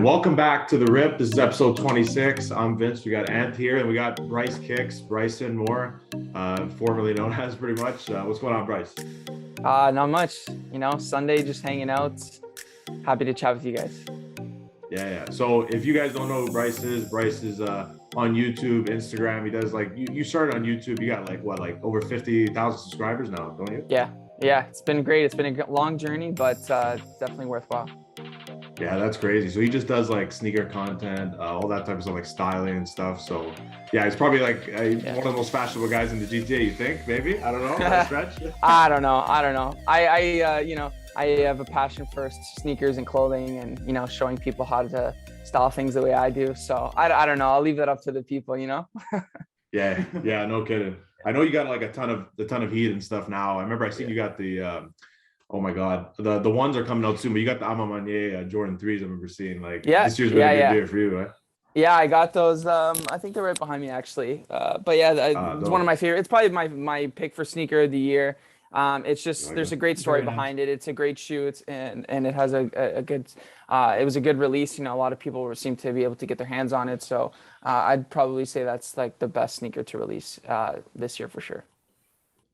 Welcome back to the Rip. This is episode 26. I'm Vince. We got Ant here, and we got Bryce Kicks, Bryson Moore, formerly known as pretty much. What's going on, Bryce? Not much. Sunday, just hanging out. Happy to chat with you guys. Yeah. So if you guys don't know who Bryce is on YouTube, Instagram. He does you started on YouTube. You got over 50,000 subscribers now, don't you? Yeah. It's been great. It's been a long journey, but it's definitely worthwhile. Yeah, that's crazy. So he just does sneaker content, all that type of stuff, like styling and stuff. So yeah, he's probably one of the most fashionable guys in the GTA. You think? Maybe? I don't know. Stretch? I don't know. I have a passion for sneakers and clothing, and showing people how to style things the way I do. So I don't know. I'll leave that up to the people. Yeah. No kidding. I know you got a ton of heat and stuff now. I remember I seen you got the. Oh my God, the ones are coming out soon, but you got the Amamanye Jordan 3s. I remember seeing this year's been a good year for you, right? Yeah, I got those. I think they're right behind me actually. But yeah, it's one of my favorite. It's probably my pick for sneaker of the year. It's just there's a great story behind it. It's a great shoe. And it has a good. It was a good release. A lot of people seem to be able to get their hands on it. So I'd probably say that's the best sneaker to release this year for sure.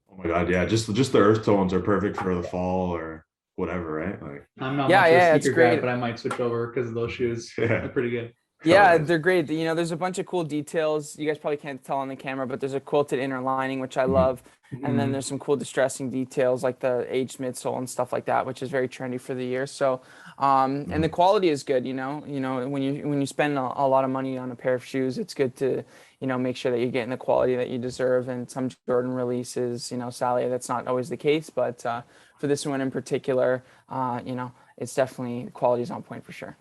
Oh my God, yeah. Just the earth tones are perfect for the fall or whatever, right? I'm not much of a sneaker guy, but I might switch over because those shoes are pretty good. Yeah, they're great. There's a bunch of cool details. You guys probably can't tell on the camera, but there's a quilted inner lining, which I love. And then there's some cool distressing details like the aged midsole and stuff like that, which is very trendy for the year. So, and the quality is good. When you spend a lot of money on a pair of shoes, it's good to make sure that you're getting the quality that you deserve. And some Jordan releases, Sally, that's not always the case, but for this one in particular, it's definitely quality is on point for sure.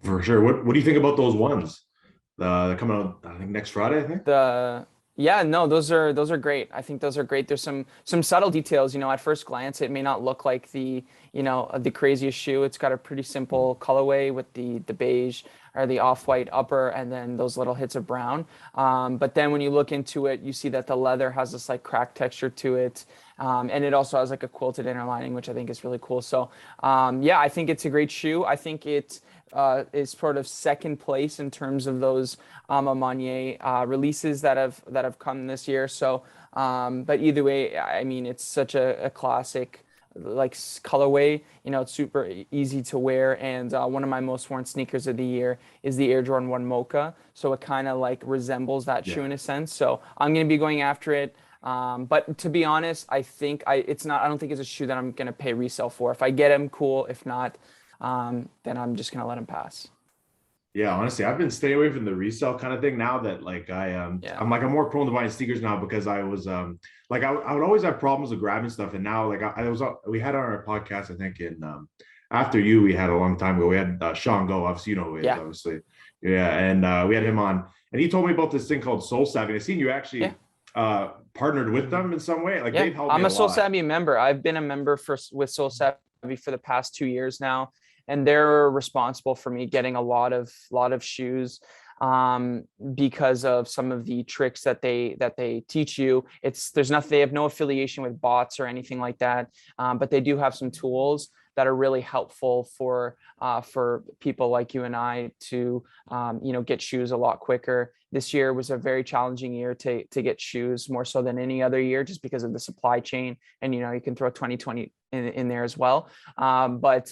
For sure. What do you think about those ones? They're coming out, I think, next Friday, I think. Those are great. I think those are great. There's some subtle details. At first glance, it may not look like the craziest shoe. It's got a pretty simple colorway with the beige or the off-white upper, and then those little hits of brown. But then when you look into it, you see that the leather has this cracked texture to it. And it also has a quilted inner lining, which I think is really cool. So I think it's a great shoe. I think it is sort of second place in terms of those Amamanye releases that have come this year. So, but either way, I mean, it's such a classic colorway. It's super easy to wear, and one of my most worn sneakers of the year is the Air Jordan 1 Mocha. So it kind of resembles that shoe in a sense. So I'm going to be going after it. But to be honest, I don't think it's a shoe that I'm going to pay resale for. If I get him, cool. If not, then I'm just going to let him pass. Yeah, honestly, I've been staying away from the resale kind of thing now that I'm more prone to buying sneakers now because I was I would always have problems with grabbing stuff, and now we had on our podcast, I think in after you, we had a long time ago, we had Sean Go, obviously who he is, obviously. And we had him on, and he told me about this thing called Soul Savvy. And I seen you actually partnered with them in some way. They've helped me I'm a Soul lot. Savvy member. I've been a member with Soul Savvy for the past 2 years now, and they're responsible for me getting a lot of shoes because of some of the tricks that they teach you. They have no affiliation with bots or anything like that, but they do have some tools that are really helpful for people like you and I to get shoes a lot quicker. This year was a very challenging year to get shoes, more so than any other year, just because of the supply chain. And you can throw 2020 in there as well. But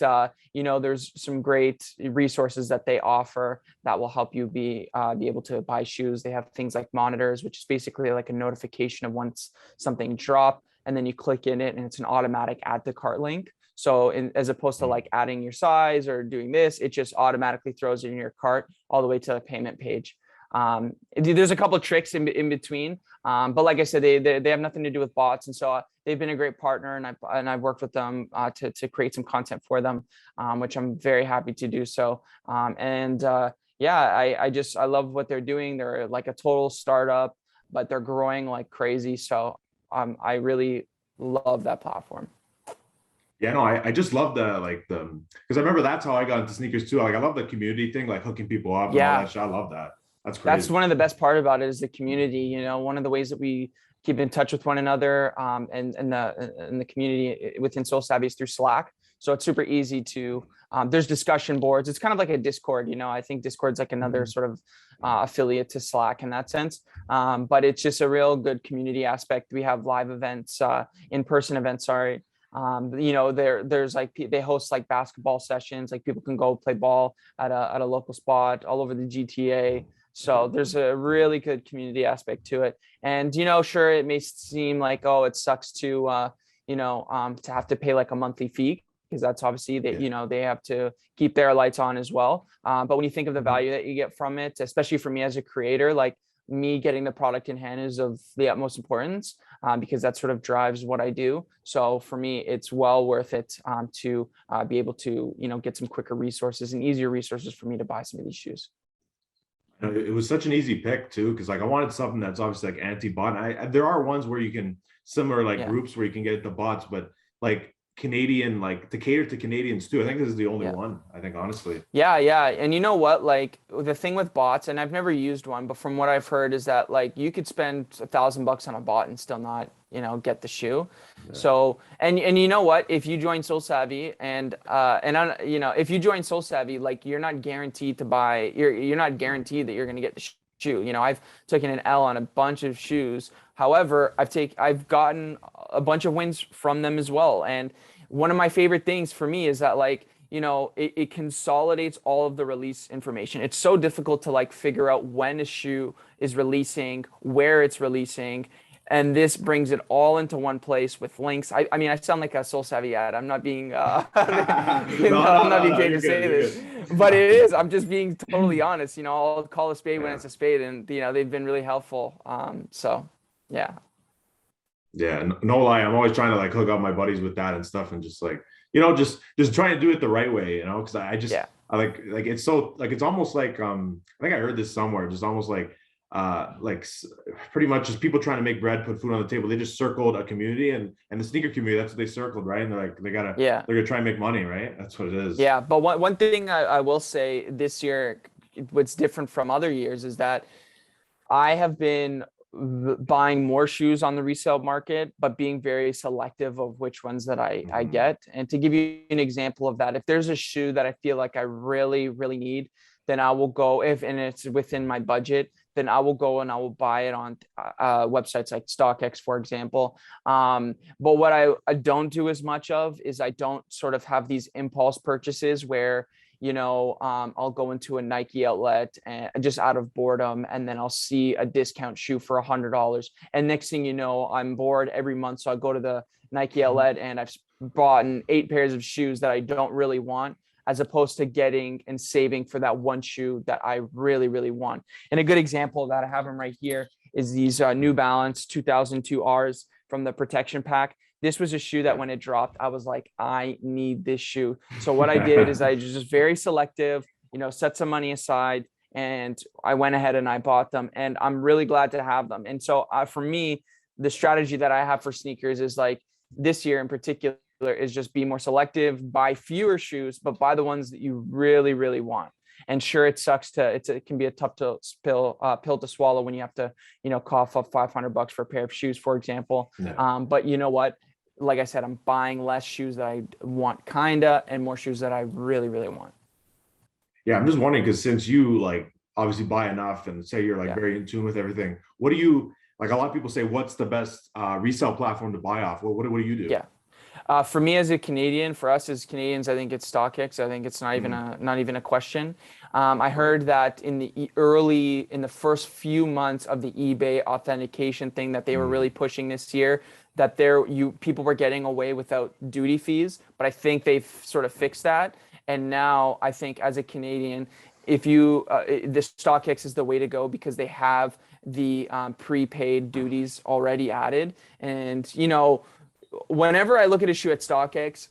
there's some great resources that they offer that will help you be able to buy shoes. They have things like monitors, which is basically like a notification of once something dropped, and then you click in it and it's an automatic add to cart link. So as opposed to adding your size or doing this, it just automatically throws it in your cart all the way to the payment page. There's a couple of tricks in between, but like I said, they have nothing to do with bots, and so they've been a great partner, and I've worked with them to create some content for them, which I'm very happy to do so. I love what they're doing. They're a total startup, but they're growing like crazy. So I really love that platform. Yeah, no, I just love because I remember that's how I got into sneakers too. I love the community thing, hooking people up and all that shit. I love that. That's great. That's one of the best part about it is the community. One of the ways that we keep in touch with one another and the community within Soul Savvy is through Slack. So it's super easy to, there's discussion boards. It's kind of like a Discord, you know, I think Discord's like another sort of affiliate to Slack in that sense. But it's just a real good community aspect. We have live events, in-person events, sorry. You know, there's like, they host like basketball sessions, like people can go play ball at a local spot all over the GTA. So there's a really good community aspect to it. And, you know, sure, it may seem like, oh, it sucks to, you know, to have to pay like a monthly fee, because that's obviously that, you know, they have to keep their lights on as well. But when you think of the value that you get from it, especially for me as a creator, like me getting the product in hand is of the utmost importance, because that sort of drives what I do. So for me, it's well worth it to be able to, you know, get some quicker resources and easier resources for me to buy some of these shoes. It was such an easy pick too, because like I wanted something that's obviously like anti-bot. There are ones where you can similar like groups where you can get the bots, but like Canadian, like to cater to Canadians too. I think this is the only one, I think, honestly. Yeah. And you know what, like the thing with bots, and I've never used one, but from what I've heard is that like you could spend $1,000 on a bot and still not, you know, get the shoe. So, and you know what, if you join Soul Savvy and you know, if you join Soul Savvy, like you're not guaranteed to buy, you're not guaranteed that you're going to get the shoe. You know, I've taken an L on a bunch of shoes. However, I've gotten a bunch of wins from them as well. And one of my favorite things for me is that, like, you know, it consolidates all of the release information. It's so difficult to like figure out when a shoe is releasing, where it's releasing. And this brings it all into one place with links. I mean, I sound like a Soul Savvy ad. I'm not being, I'm not being paid to say this, but it is. I'm just being totally honest. You know, I'll call a spade when it's a spade, and you know, they've been really helpful. So, yeah. Yeah, no lie. I'm always trying to like hook up my buddies with that and stuff, and just like, you know, just trying to do it the right way, you know, because I just I like it's so like it's almost like I think I heard this somewhere, just almost like pretty much just people trying to make bread, put food on the table. They just circled a community, and the sneaker community, that's what they circled, right? And they're like, they're gonna try and make money, right? That's what it is. Yeah, but one thing I will say this year, what's different from other years is that I have been buying more shoes on the resale market, but being very selective of which ones that I get. And to give you an example of that, if there's a shoe that I feel like I really, really need, then I will go, and it's within my budget, then I will go and I will buy it on websites like StockX, for example. But what I don't do as much of is I don't sort of have these impulse purchases where, you know, I'll go into a Nike outlet and just out of boredom, and then I'll see a discount shoe for $100. And next thing you know, I'm bored every month. So I go to the Nike outlet and I've bought 8 pairs of shoes that I don't really want, as opposed to getting and saving for that one shoe that I really, really want. And a good example of that, I have them right here, is these New Balance 2002 Rs from the protection pack. This was a shoe that when it dropped, I was like, I need this shoe. So what I did is I was just very selective, you know, set some money aside, and I went ahead and I bought them, and I'm really glad to have them. And so for me, the strategy that I have for sneakers is like this year in particular is just be more selective, buy fewer shoes, but buy the ones that you really, really want. And sure, it sucks it can be a tough pill to swallow when you have to, you know, cough up $500 for a pair of shoes, for example. But you know what? Like I said, I'm buying less shoes that I want and more shoes that I really, really want. Yeah, I'm just wondering, because since you like obviously buy enough and say you're like very in tune with everything, what do you like? A lot of people say, what's the best resale platform to buy off? What do you do? Yeah. For me as a Canadian, for us as Canadians, I think it's StockX. I think it's not even a question. I heard that in the first few months of the eBay authentication thing that they were really pushing this year, that people were getting away without duty fees, but I think they've sort of fixed that. And now I think as a Canadian, if you the StockX is the way to go, because they have the prepaid duties already added. And you know, whenever I look at a shoe at StockX,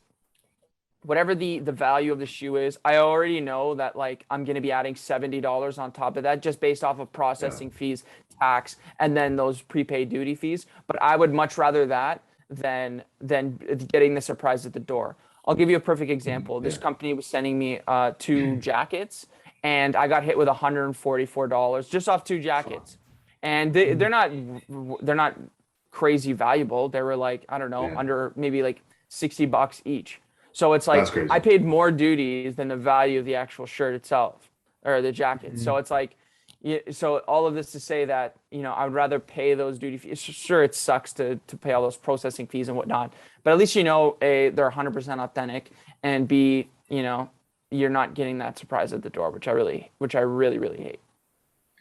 whatever the value of the shoe is, I already know that like I'm going to be adding $70 on top of that, just based off of processing fees, tax, and then those prepaid duty fees. But I would much rather that than getting the surprise at the door. I'll give you a perfect example. This company was sending me 2 jackets, and I got hit with $144 just off 2 jackets. And they're not crazy valuable. They were like, I don't know, under maybe like $60 each. So it's like I paid more duties than the value of the actual shirt itself or the jacket. So it's like, so all of this to say that, I would rather pay those duty fees. Sure, it sucks to pay all those processing fees and whatnot, but at least A, they're 100% authentic, and B, you're not getting that surprise at the door, which I really, really hate.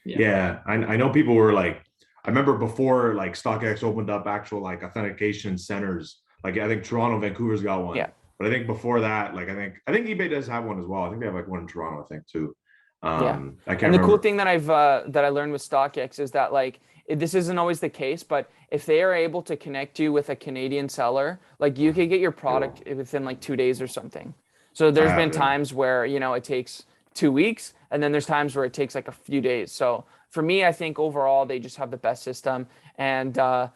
Yeah, I know people were like, I remember before like StockX opened up actual like authentication centers. Like I think Toronto, Vancouver's got one. Yeah. But I think before that, like I think eBay does have one as well. I think they have like one in Toronto, I think too. Yeah. I can't And the remember. cool thing that I learned with StockX is that like this isn't always the case, but if they are able to connect you with a Canadian seller, like you could get your product within like 2 days or something. So there's been times where, it takes 2 weeks, and then there's times where it takes like a few days. So for me, I think overall they just have the best system. And I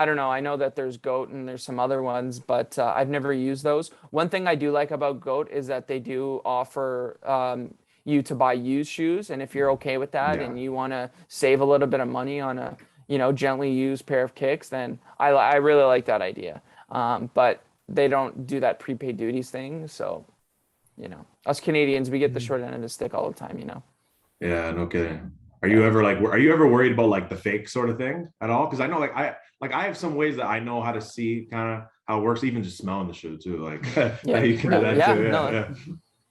don't know. I know that there's GOAT and there's some other ones, but I've never used those. One thing I do like about GOAT is that they do offer you to buy used shoes. And if you're okay with that and you want to save a little bit of money on a, gently used pair of kicks, then I really like that idea. But they don't do that prepaid duties thing. So, us Canadians, we get the short end of the stick all the time, Yeah, no kidding. Are you ever worried about like the fake sort of thing at all? Because I know I have some ways that I know how to see kind of how it works, even just smelling the shoe too. Like you can do that too. Yeah,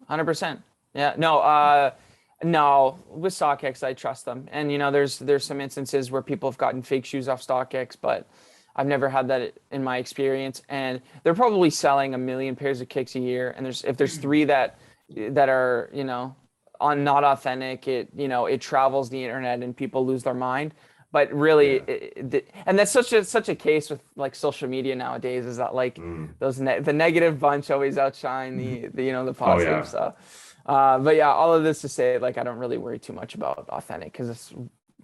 100%. Yeah, no, with StockX, I trust them. And, there's some instances where people have gotten fake shoes off StockX, but I've never had that in my experience. And they're probably selling 1 million pairs of kicks a year. And if there's 3 that are, not authentic, it travels the internet and people lose their mind. But really, and that's such a case with like social media nowadays, is that like the negative bunch always outshine the positive stuff. But yeah, all of this to say, like, I don't really worry too much about authentic, because it's,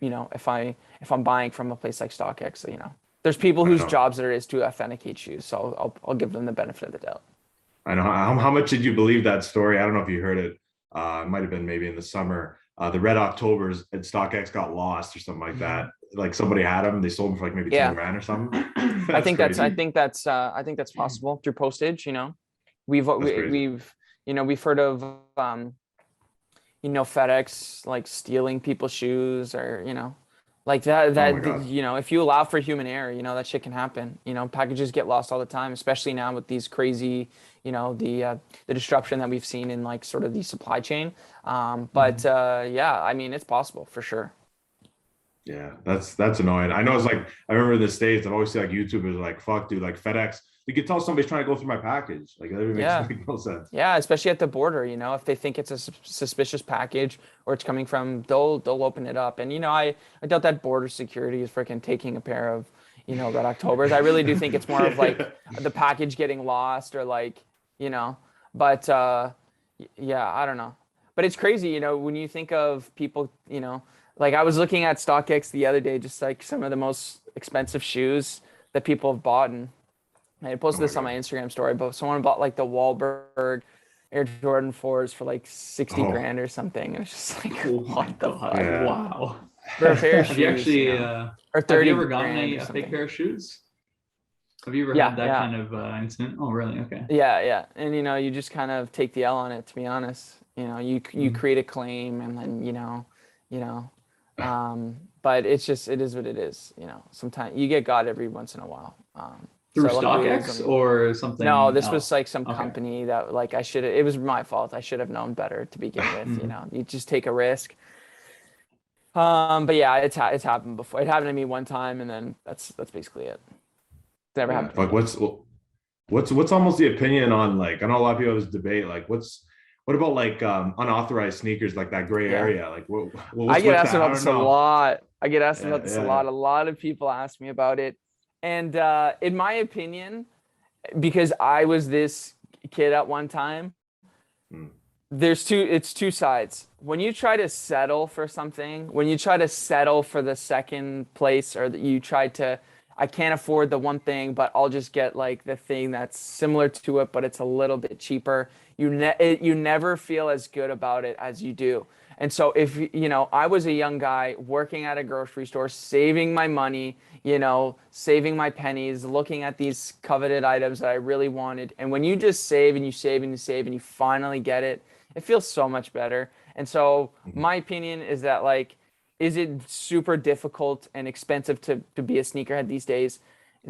if I'm buying from a place like StockX, there's people whose jobs it is to authenticate shoes, so I'll give them the benefit of the doubt. I know. How much did you believe that story? I don't know if you heard it. It might have been maybe in the summer. The Red Octobers at StockX got lost or something like that. Like somebody had them, they sold them for like maybe 10 grand or something. I think that's possible through postage. We've heard of FedEx like stealing people's shoes, or like that if you allow for human error, that shit can happen. Packages get lost all the time, especially now with these crazy, the disruption that we've seen in like sort of the supply chain. Yeah, I mean, it's possible for sure. Yeah, that's annoying. I know it's like, I remember in the States, I've always seen like YouTubers like, fuck dude, like FedEx, you could tell somebody's trying to go through my package. Like that makes no sense. Yeah, especially at the border, if they think it's a suspicious package or it's coming from, they'll open it up. And I doubt that border security is freaking taking a pair of Red Octobers. I really do think it's more of like the package getting lost, or like but yeah, I don't know. But it's crazy, when you think of people, like I was looking at StockX the other day, just like some of the most expensive shoes that people have bought, and I posted this on my Instagram story, but someone bought like the Wahlberg Air Jordan 4s for like 60 grand or something. It was just like, what the fuck? Yeah. Wow. For a pair of shoes. Have you actually, or 30 have you ever gotten grand a fake pair of shoes? Have you ever had that kind of incident? Oh, really? Okay. Yeah. And, you just kind of take the L on it, to be honest. You create a claim, and then, but it is what it is. Sometimes you get got every once in a while. Through StockX or something? No, this was like some company that like it was my fault. I should have known better to begin with. You just take a risk. But yeah, it's happened before. It happened to me one time, and then that's basically it. It's never happened. Like what's almost the opinion on, like, I know a lot of people have this debate, like what about like unauthorized sneakers, like that gray area? Like I get asked about this a lot. A lot of people ask me about it. And in my opinion, because I was this kid at one time, it's two sides. When you try to settle for something, when you try to settle for the second place, or that you try to, I can't afford the one thing, but I'll just get like the thing that's similar to it, but it's a little bit cheaper. You never feel as good about it as you do. And so if, I was a young guy working at a grocery store, saving my money, saving my pennies, looking at these coveted items that I really wanted. And when you just save and you save and you save and you finally get it, it feels so much better. And so my opinion is that, like, is it super difficult and expensive to be a sneakerhead these days,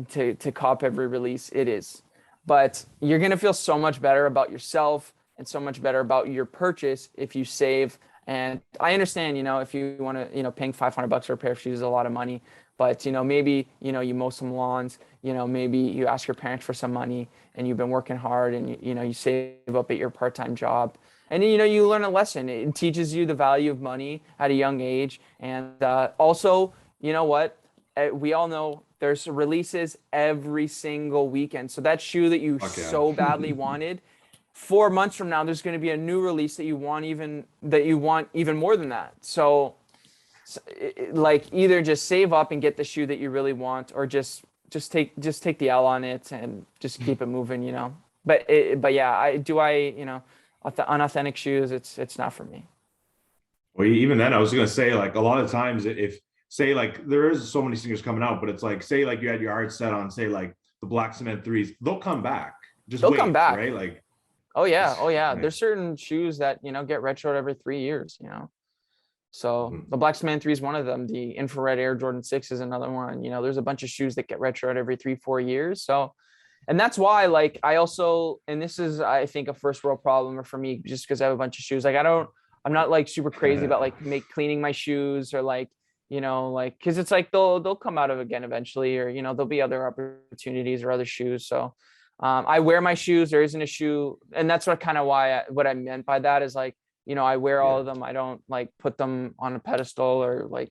to cop every release? It is. But you're going to feel so much better about yourself and so much better about your purchase if you save. And I understand, if you want to, paying $500 for a pair of shoes is a lot of money, but, maybe, you mow some lawns, maybe you ask your parents for some money and you've been working hard and, you save up at your part-time job. And, you learn a lesson. It teaches you the value of money at a young age. And also, you know what? We all know there's releases every single weekend. So that shoe that you so badly wanted, 4 months from now, there's going to be a new release that you want even more than that. So like, either just save up and get the shoe that you really want, or just take the L on it and just keep it moving, But yeah, unauthentic shoes, it's not for me. Well, even then, I was gonna say, like, a lot of times, if say, like, there is so many sneakers coming out, but it's like, say, like, you had your heart set on, say, like, the black cement threes, they'll come back. They'll come back, right? Like, oh yeah. Right. There's certain shoes that get retroed every 3 years. So the black cement 3 is one of them. The infrared Air Jordan 6 is another one. There's a bunch of shoes that get retroed every 3-4 years. So, and that's why, like, I also, and this is, I think, a first world problem for me, just because I have a bunch of shoes. Like, I'm not like super crazy about like cleaning my shoes, or like, like, because it's like they'll come out of again eventually, or there'll be other opportunities or other shoes. So I wear my shoes. There isn't a shoe, and that's what I meant by that is, like, I wear all of them. I don't like put them on a pedestal, or like,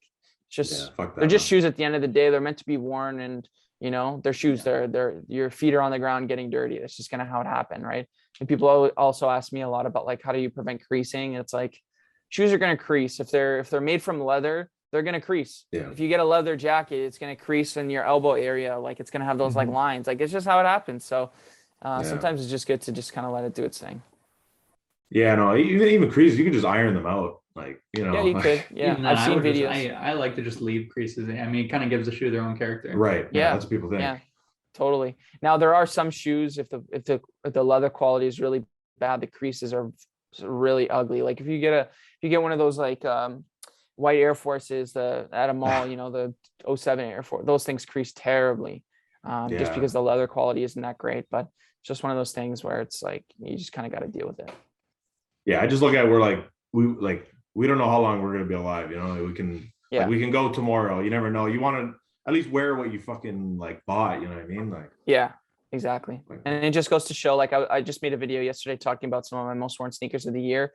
just they're just shoes at the end of the day. They're meant to be worn, and they're shoes. They're your feet are on the ground getting dirty. That's just kind of how it happened, right? And people also ask me a lot about, like, how do you prevent creasing? It's like, shoes are going to crease if they're made from leather. They're going to crease. Yeah. If you get a leather jacket, it's going to crease in your elbow area. Like, it's going to have those like lines. Like, it's just how it happens. So sometimes it's just good to just kind of let it do its thing. Yeah, no, even creases, you can just iron them out. Like, Yeah, you could. Yeah, I've seen videos. I like to just leave creases. I mean, it kind of gives the shoe their own character. Right. Yeah, that's what people think. Yeah, totally. Now, there are some shoes, if the leather quality is really bad, the creases are really ugly. Like, if you get one of those, like, white Air Forces, at a mall, the 07 Air Force, those things crease terribly, just because the leather quality isn't that great. But it's just one of those things where it's like, you just kind of got to deal with it. Yeah, I just look at it, we're like, we don't know how long we're gonna be alive. We can we can go tomorrow. You never know. You want to at least wear what you fucking like bought. You know what I mean? Like, yeah, exactly. And it just goes to show, like, I just made a video yesterday talking about some of my most worn sneakers of the year.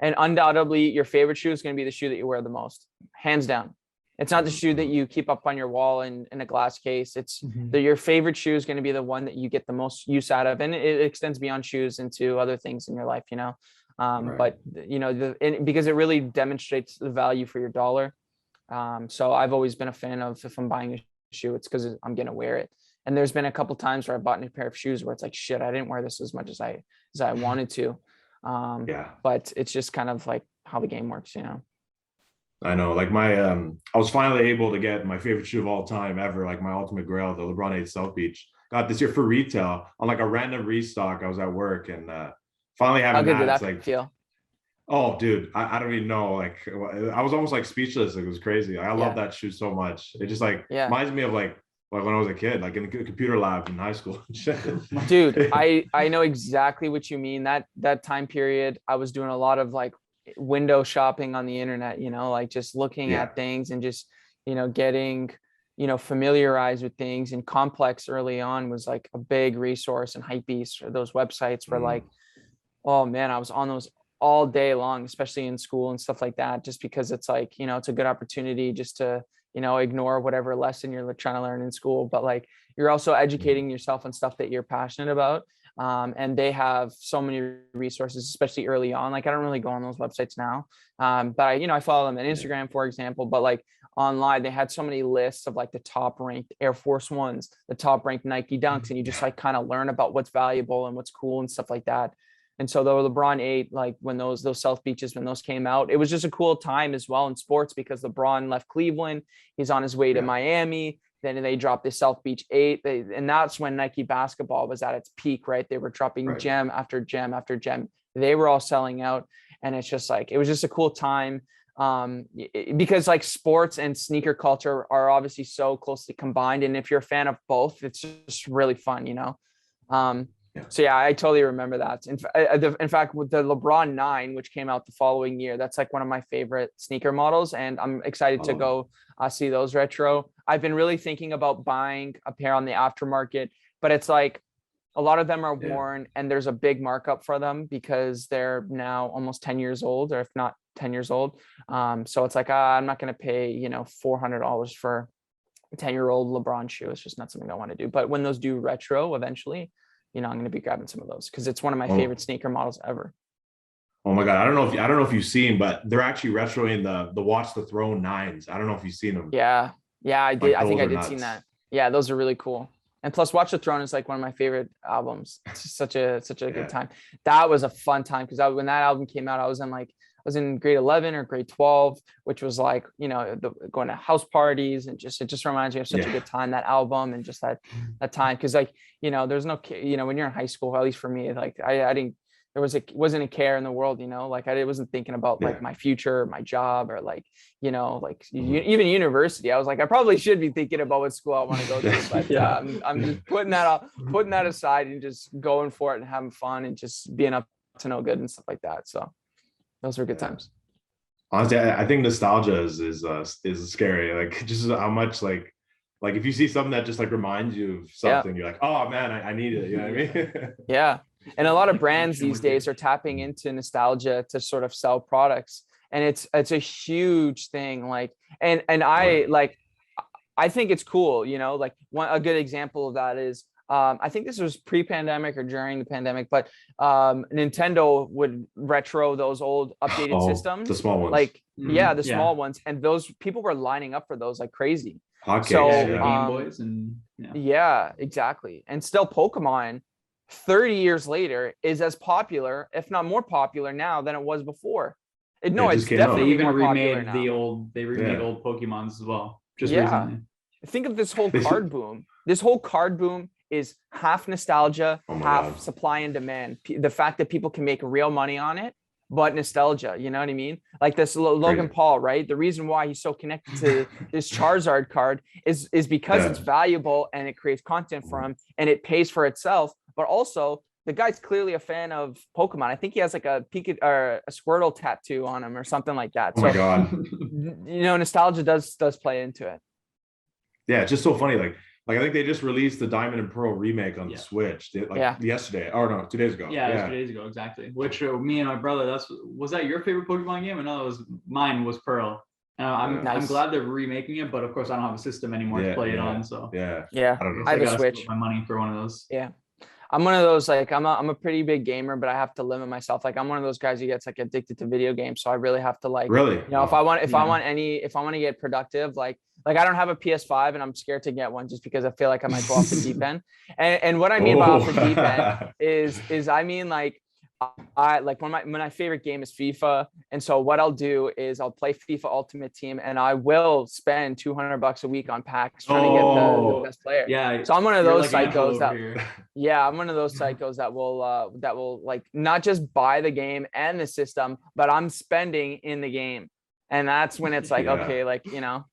And undoubtedly, your favorite shoe is going to be the shoe that you wear the most, hands down. It's not the shoe that you keep up on your wall in a glass case. It's your favorite shoe is going to be the one that you get the most use out of. And it extends beyond shoes into other things in your life, But, because it really demonstrates the value for your dollar. So I've always been a fan of, if I'm buying a shoe, it's because I'm going to wear it. And there's been a couple times where I bought a pair of shoes where it's like, shit, I didn't wear this as much as I wanted to. But it's just kind of like how the game works, I know, like, my I was finally able to get my favorite shoe of all time ever, like my ultimate grail, the Lebron 8 South Beach. Got this year for retail on like a random restock. I was at work and finally having that. It's like, feel? Oh, dude, I don't even know. Like, I was almost like speechless. It was crazy. I love that shoe so much. It just like reminds me of like when I was a kid, like in the computer lab in high school. Dude, I know exactly what you mean. That time period, I was doing a lot of like window shopping on the internet, like just looking at things and just, getting, familiarized with things. And Complex early on was like a big resource, and Hypebeast, or those websites were like, oh man, I was on those all day long, especially in school and stuff like that, just because it's like, it's a good opportunity just to, ignore whatever lesson you're trying to learn in school, but like, you're also educating yourself on stuff that you're passionate about. And they have so many resources, especially early on. Like, I don't really go on those websites now. But I follow them on Instagram, for example, but like online, they had so many lists of like the top ranked Air Force Ones, the top ranked Nike Dunks. And you just like kind of learn about what's valuable and what's cool and stuff like that. And so the LeBron 8, like when those South Beaches, when those came out, it was just a cool time as well in sports because LeBron left Cleveland. He's on his way to Miami. Then they dropped the South Beach 8. And that's when Nike basketball was at its peak, right? They were dropping gem after gem after gem. They were all selling out. And it's just like, it was just a cool time. Because like sports and sneaker culture are obviously so closely combined. And if you're a fan of both, it's just really fun, you know? So yeah, I totally remember that. In fact, with the LeBron 9, which came out the following year, that's like one of my favorite sneaker models. And I'm excited to go see those retro. I've been really thinking about buying a pair on the aftermarket, but it's like a lot of them are worn and there's a big markup for them because they're now almost 10 years old, or if not 10 years old. So it's like, I'm not going to pay, you know, $400 for a 10-year-old LeBron shoe. It's just not something I want to do. But when those do retro eventually, you know, I'm going to be grabbing some of those because it's one of my favorite sneaker models ever. Oh my God. I don't know if you've seen, but they're actually retroing the Watch the Throne 9s. I don't know if you've seen them. Yeah, I did. Like, I think I did see that. Yeah, those are really cool. And plus Watch the Throne is like one of my favorite albums. It's just such a good time. That was a fun time because when that album came out, I was in grade 11 or grade 12, which was like, you know, going to house parties, and it just reminds me of such a good time, that album, and just that time. Cause like, you know, there's no, you know, when you're in high school, at least for me, like wasn't a care in the world, you know, like I wasn't thinking about like my future, my job, or like, you know, like even university. I was like, I probably should be thinking about what school I want to go to, but I'm just putting that aside and just going for it and having fun and just being up to no good and stuff like that. So those were good times. Honestly, I think nostalgia is scary. Like just how much like if you see something that just like reminds you of something, you're like, oh man, I need it. You know what I mean? Yeah. And a lot of brands these days are tapping into nostalgia to sort of sell products. And it's a huge thing. Like, and I think it's cool, you know, like a good example of that is, I think this was pre-pandemic or during the pandemic, but Nintendo would retro those old updated systems, the small ones, like small ones, and those people were lining up for those like crazy. Game Boys and exactly. And still Pokemon 30 years later is as popular, if not more popular now than it was before. It's definitely even remade they remade old Pokemons as well just recently. Think of this whole card boom. This whole card boom is half nostalgia, half supply and demand. The fact that people can make real money on it, but nostalgia, you know what I mean? Like this Logan Paul, right? The reason why he's so connected to this Charizard card is because it's valuable and it creates content for him and it pays for itself. But also the guy's clearly a fan of Pokemon. I think he has like a Pikachu or a Squirtle tattoo on him or something like that. Oh my God. You know, nostalgia does play into it. Yeah, it's just so funny. Like I think they just released the Diamond and Pearl remake on the Switch yesterday, or no, 2 days ago. Yeah, it was 2 days ago, exactly. Which me and my brother, was that your favorite Pokemon game? No, mine was Pearl. I'm glad they're remaking it, but of course I don't have a system anymore to play it on. So I don't know. I have a Switch. My money for one of those. Yeah. I'm one of those, like, I'm a pretty big gamer, but I have to limit myself. Like, I'm one of those guys who gets like addicted to video games. So I really have to you know, if I want to get productive, like I don't have a PS5 and I'm scared to get one just because I feel like I might go off the deep end. And what I mean by off the deep end is I mean, like, I like when my favorite game is FIFA, and so what I'll do is I'll play FIFA Ultimate Team, and I will spend $200 a week on packs trying to get the best player. Yeah, so I'm one of those psychos I'm one of those psychos that will like not just buy the game and the system, but I'm spending in the game, and that's when it's like okay, like, you know.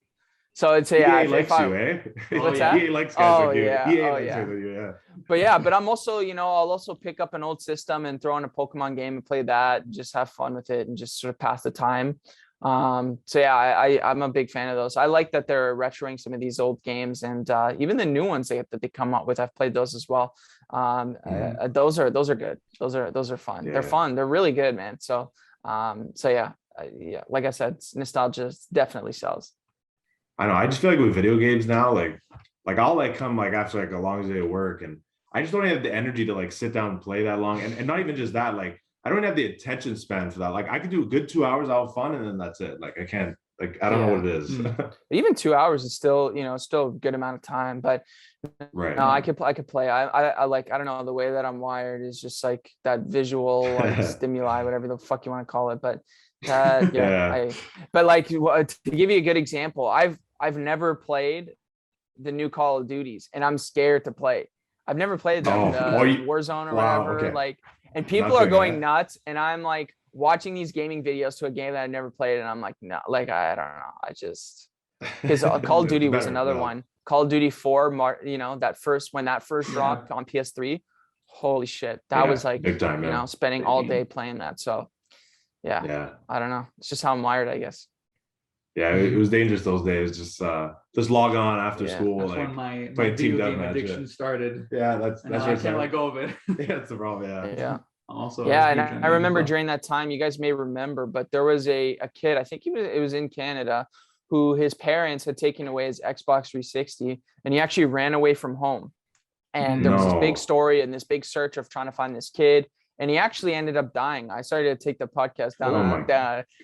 So it's EA likes you, eh? What's that? EA likes guys like you. EA likes you, but I'm also, you know, I'll also pick up an old system and throw in a Pokemon game and play that, just have fun with it and just sort of pass the time. I'm a big fan of those. I like that they're retroing some of these old games, and even the new ones that they come up with. I've played those as well. Those are good. Those are fun. They're fun. They're really good, man. So like I said, nostalgia definitely sells. I know. I just feel like with video games now, like I'll like come like after like a long day of work, and I just don't have the energy to like sit down and play that long. And not even just that, like I don't have the attention span for that. Like I could do a good 2 hours, I'll have fun, and then that's it. Like I can't Like, I don't know what it is. Even 2 hours is still, still a good amount of time, but right. No, I could play. I like, I don't know, the way that I'm wired is just like that visual like stimuli, whatever the fuck you want to call it. But but like to give you a good example, I've never played the new Call of Duties and I'm scared to play. I've never played them, Warzone or whatever. Like, and people are going nuts, and I'm like watching these gaming videos to a game that I've never played, and I'm like, no, like I don't know. I just because Call of Duty was another one. Call of Duty 4, when that first dropped on PS3, holy shit, that was like big time, spending all day playing that. So I don't know. It's just how I'm wired, I guess. Yeah, it was dangerous those days. Just log on after school. That's like when my video game addiction started. Yeah, that's I can't let go of it. Yeah, that's the problem. Yeah. Also, and I remember during that time, you guys may remember, but there was a kid, I think it was in Canada, who his parents had taken away his Xbox 360, and he actually ran away from home. And there was this big story and this big search of trying to find this kid. And he actually ended up dying. I started to take the podcast down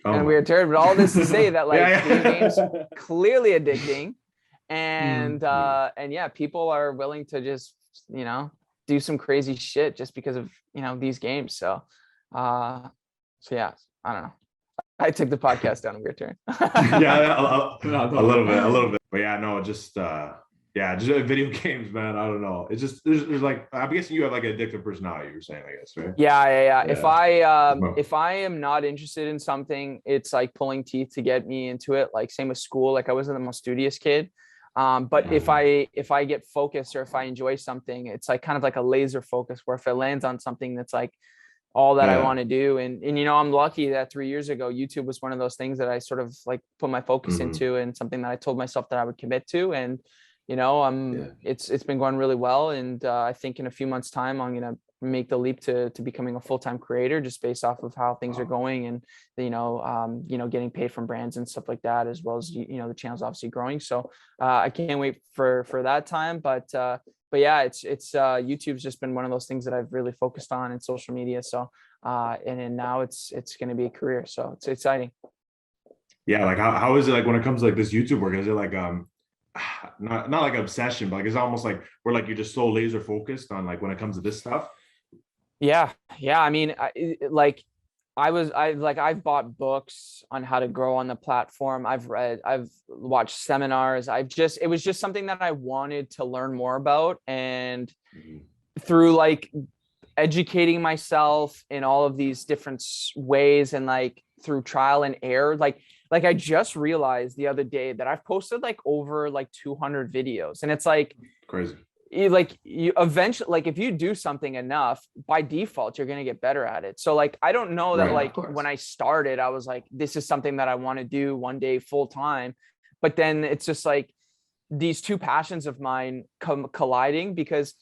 and we were terrible. But all this to say that like video games clearly addicting, and people are willing to just do some crazy shit just because of these games. So I don't know. I took the podcast down a weird turn. a little bit. But just video games, man. I don't know. It's just there's like, I'm guessing you have like an addictive personality, you're saying, I guess, right? Yeah. If I am not interested in something, it's like pulling teeth to get me into it. Like same with school. Like I wasn't the most studious kid. But if I get focused or if I enjoy something, it's like kind of like a laser focus, where if it lands on something that's like all that I want to do. And I'm lucky that 3 years ago, YouTube was one of those things that I sort of like put my focus into, and something that I told myself that I would commit to. And, it's been going really well. And I think in a few months time, I'm going to make the leap to becoming a full-time creator, just based off of how things are going, and, getting paid from brands and stuff like that, as well as, the channel's obviously growing. So I can't wait for that time. But yeah, it's YouTube's just been one of those things that I've really focused on, in social media. So and now it's going to be a career. So it's exciting. Yeah. Like how is it like when it comes to like this YouTube work? Is it like, not like obsession, but like, it's almost like where like you're just so laser focused on like when it comes to this stuff? Yeah. I mean, I've bought books on how to grow on the platform. I've watched seminars. It was just something that I wanted to learn more about. And through like educating myself in all of these different ways, and like through trial and error, like I just realized the other day that I've posted like over like 200 videos, and it's like crazy. You eventually, like if you do something enough, by default, you're going to get better at it. So like, I don't know that like when I started, I was like, this is something that I want to do one day full time. But then it's just like these two passions of mine colliding, because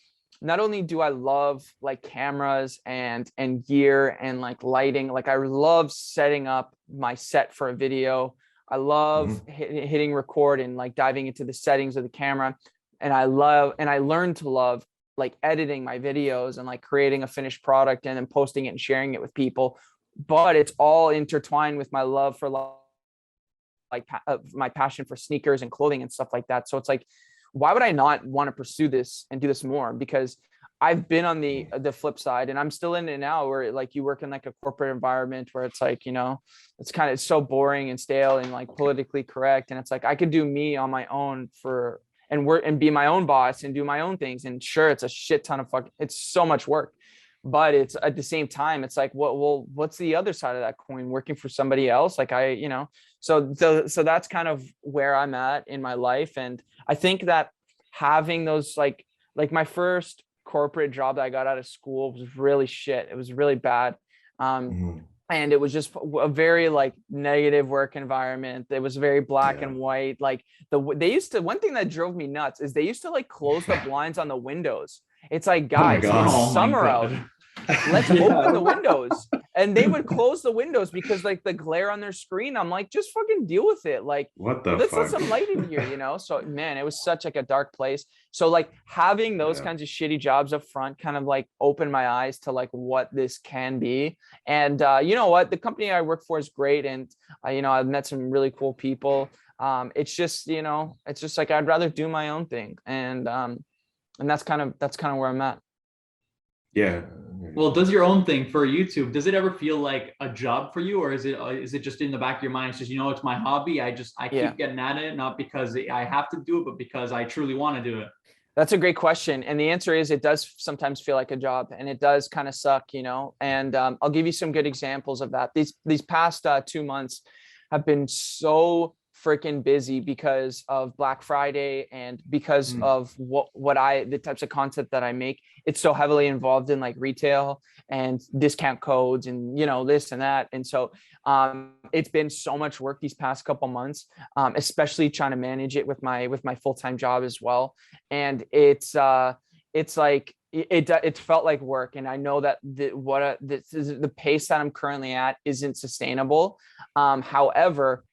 not only do I love like cameras and gear and like lighting, like I love setting up my set for a video. I love hitting record and like diving into the settings of the camera. And I learned to love like editing my videos and like creating a finished product and then posting it and sharing it with people. But it's all intertwined with my love for my passion for sneakers and clothing and stuff like that. So it's like, why would I not want to pursue this and do this more? Because I've been on the flip side, and I'm still in it now, where like you work in like a corporate environment where it's like, it's so boring and stale and like politically correct. And it's like, I could do me on my own and work and be my own boss and do my own things. And sure, it's a shit ton of it's so much work, but it's at the same time, it's like, what's the other side of that coin? Working for somebody else. Like so that's kind of where I'm at in my life. And I think that having those, like my first corporate job that I got out of school was really shit. It was really bad. And it was just a very like negative work environment. It was very black and white. Like one thing that drove me nuts is they used to like close the blinds on the windows. It's like, guys, it's summer out. Let's open the windows. and they would close the windows because like the glare on their screen. I'm like, just fucking deal with it. Like, what the let's fuck? let some light in here, you know? So man, it was such like a dark place. So like having those kinds of shitty jobs up front kind of like opened my eyes to like what this can be. And you know what? The company I work for is great. And you know, I've met some really cool people. It's just, you know, it's just like I'd rather do my own thing. And that's kind of where I'm at. Yeah. Well, does your own thing for YouTube, does it ever feel like a job for you, or is it just in the back of your mind? It's just, you know, it's my hobby. I keep getting at it, not because I have to do it, but because I truly want to do it. That's a great question. And the answer is it does sometimes feel like a job, and it does kind of suck, you know, and I'll give you some good examples of that. These past 2 months have been so freaking busy because of Black Friday and because of the types of content that I make. It's so heavily involved in like retail and discount codes and, you know, this and that. And so it's been so much work these past couple months, especially trying to manage it with my full-time job as well. And it's like, it felt like work. And I know that the pace that I'm currently at isn't sustainable. However,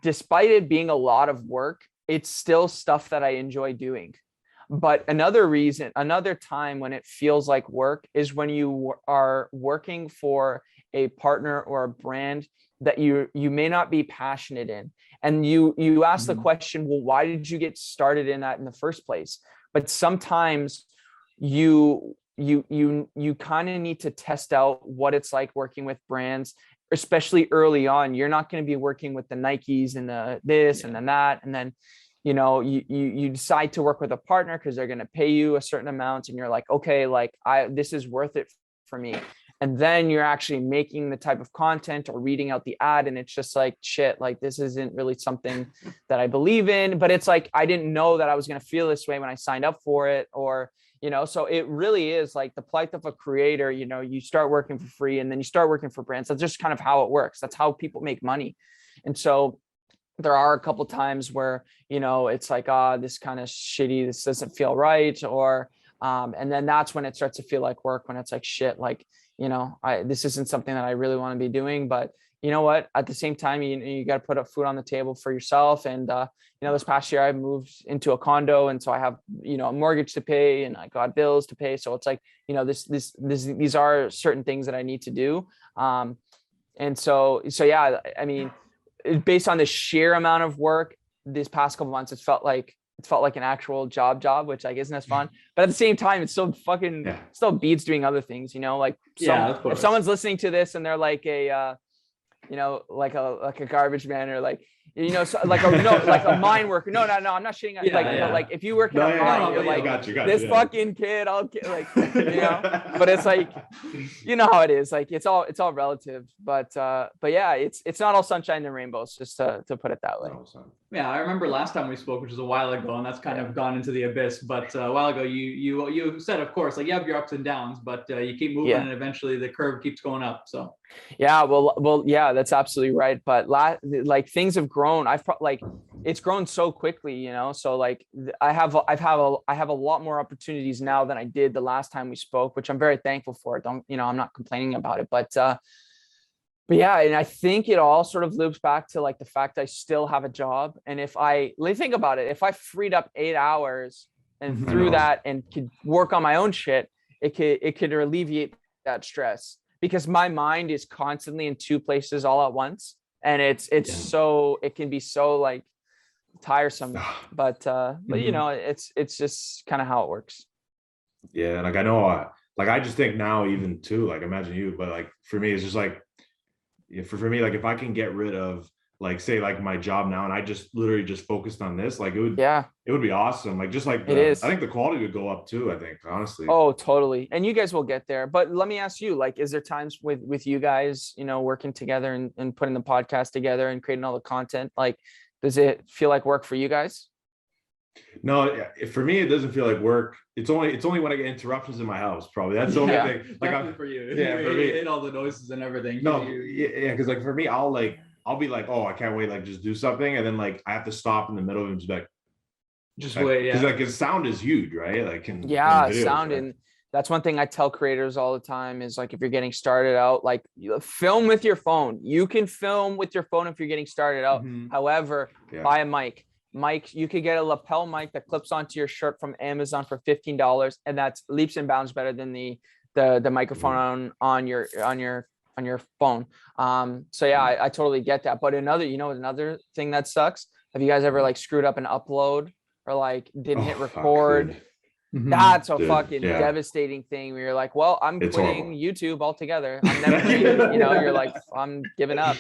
despite it being a lot of work, it's still stuff that I enjoy doing. But another time when it feels like work is when you are working for a partner or a brand that you may not be passionate in. And you ask the question, well, why did you get started in that in the first place? But sometimes you kind of need to test out what it's like working with brands, especially early on. You're not going to be working with the Nikes and the this and then that. And then, you know, you decide to work with a partner because they're going to pay you a certain amount. And you're like, okay, like this is worth it for me. And then you're actually making the type of content or reading out the ad. And it's just like, shit, like this isn't really something that I believe in, but it's like, I didn't know that I was going to feel this way when I signed up for it, or, you know, so it really is like the plight of a creator. You know, you start working for free and then you start working for brands. That's just kind of how it works. That's how people make money. And so there are a couple times where, you know, it's like, this kind of shitty, this doesn't feel right. Or, and then that's when it starts to feel like work, when it's like, shit, like, you know, this isn't something that I really want to be doing. But you know what, at the same time, you got to put up food on the table for yourself. And, you know, this past year I moved into a condo. And so I have, you know, a mortgage to pay and I got bills to pay. So it's like, you know, these are certain things that I need to do. And so, yeah, I mean, based on the sheer amount of work this past couple months, it felt like an actual job, which like isn't as fun. But at the same time, it's so fucking still beats doing other things, you know, like if someone's listening to this and they're like you know, like a garbage man, or like, you know, so like a mine worker. No, I'm not shitting on like if you work in a mine, you're like, got you, this fucking kid, I'll get like, you know, but it's like, you know how it is. Like it's all relative, but yeah, it's not all sunshine and rainbows, just to put it that way. Yeah, I remember last time we spoke, which was a while ago, and that's kind of gone into the abyss. But a while ago, you said, of course, like you have your ups and downs, but you keep moving, and eventually the curve keeps going up. So yeah, well, yeah, that's absolutely right. But like things have grown. It's grown so quickly, you know. So like I have a lot more opportunities now than I did the last time we spoke, which I'm very thankful for. I'm not complaining about it, but yeah, and I think it all sort of loops back to like the fact I still have a job. And if I think about it, if I freed up 8 hours and through that and could work on my own shit, it could alleviate that stress, because my mind is constantly in 2 places all at once. And it can be so like tiresome, but you know, it's just kind of how it works. Yeah. Like I know, like I just think now even too, like imagine you, but like for me, it's just like, for me, like if I can get rid of like, say like my job now and I just literally just focused on this, like it would be awesome. Like just like I think the quality would go up too, I think, honestly. Oh, totally. And you guys will get there. But let me ask you, like, is there times with you guys, you know, working together and putting the podcast together and creating all the content, like, does it feel like work for you guys? No, for me, it doesn't feel like work. It's only when I get interruptions in my house. Probably that's the only thing. Like for you, for me, hate all the noises and everything. No, because like for me, I'll be like, oh, I can't wait, like just do something, and then like I have to stop in the middle and just be like, wait, because like his sound is huge, right? Like videos, sound right? That's one thing I tell creators all the time is like, if you're getting started out, like film with your phone. You can film with your phone if you're getting started out. However, buy a mic. You could get a lapel mic that clips onto your shirt from Amazon for $15, and that's leaps and bounds better than the microphone on your phone. So yeah, I totally get that. But another thing that sucks. Have you guys ever like screwed up an upload or like didn't hit record? That's a fucking devastating thing where you're like, well, I'm quitting YouTube altogether. I'm never, you're like, I'm giving up.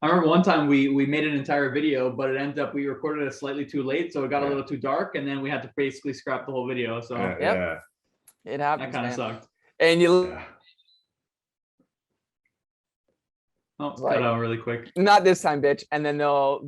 I remember one time we made an entire video, but it ended up we recorded it slightly too late, so it got a little too dark, and then we had to basically scrap the whole video. So it happens. That kind of sucked. And you cut out really quick. Not this time, bitch. And then they'll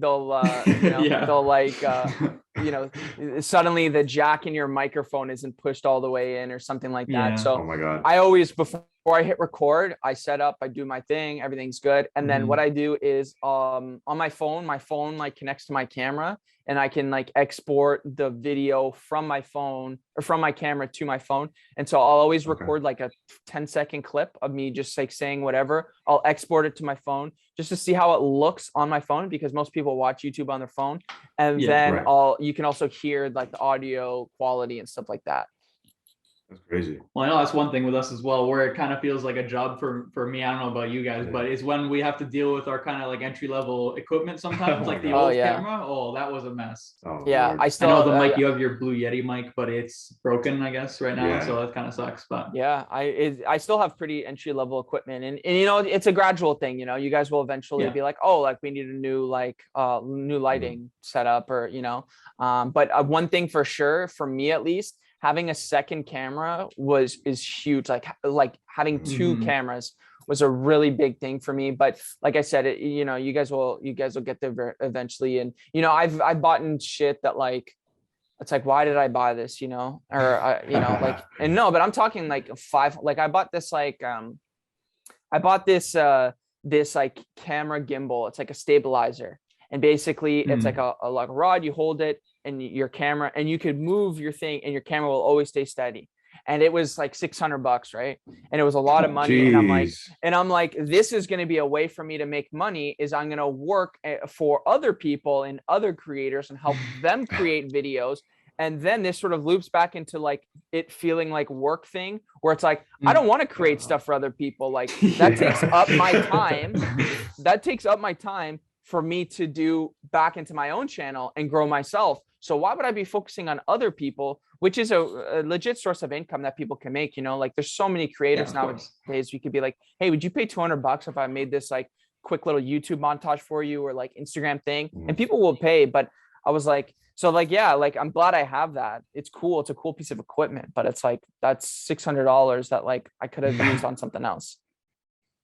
suddenly the jack in your microphone isn't pushed all the way in or something like that. So oh my God. I always, before I hit record, I set up, I do my thing, everything's good. And then what I do is on my phone like connects to my camera, and I can like export the video from my phone or from my camera to my phone. And so I'll always record like a 10-second clip of me just like saying whatever. I'll export it to my phone just to see how it looks on my phone, because most people watch YouTube on their phone. And then you can also hear like the audio quality and stuff like that. That's crazy. Well, I know that's one thing with us as well, where it kind of feels like a job for me. I don't know about you guys, but it's when we have to deal with our kind of like entry level equipment sometimes, like the old camera. Oh, that was a mess. Oh, yeah, Lord. I know the mic. You have your Blue Yeti mic, but it's broken, I guess, right now. So that kind of sucks. But yeah, I still have pretty entry level equipment, and it's a gradual thing. You guys will eventually be like, oh, like we need a new new lighting setup, or but one thing for sure, for me at least, having a second camera is huge. Like having two cameras was a really big thing for me. But like I said, you guys will get there eventually. And I've bought in shit that like, it's like, why did I buy this? And no, but I'm talking like I bought this this like camera gimbal. It's like a stabilizer. And basically it's like a rod, you hold it, and your camera, and you could move your thing and your camera will always stay steady. And it was like $600, right? And it was a lot of money. And I'm like, this is going to be a way for me to make money, is I'm going to work for other people and other creators and help them create videos. And then this sort of loops back into like it feeling like work thing, where it's like, I don't want to create stuff for other people. Like that takes up my time. That takes up my time for me to do back into my own channel and grow myself. So why would I be focusing on other people, which is a legit source of income that people can make? Like there's so many creators nowadays. You could be like, hey, would you pay $200 if I made this like quick little YouTube montage for you, or like Instagram thing? And people will pay. But I was like, I'm glad I have that. It's cool. It's a cool piece of equipment, but it's like, that's $600 that like I could have used on something else.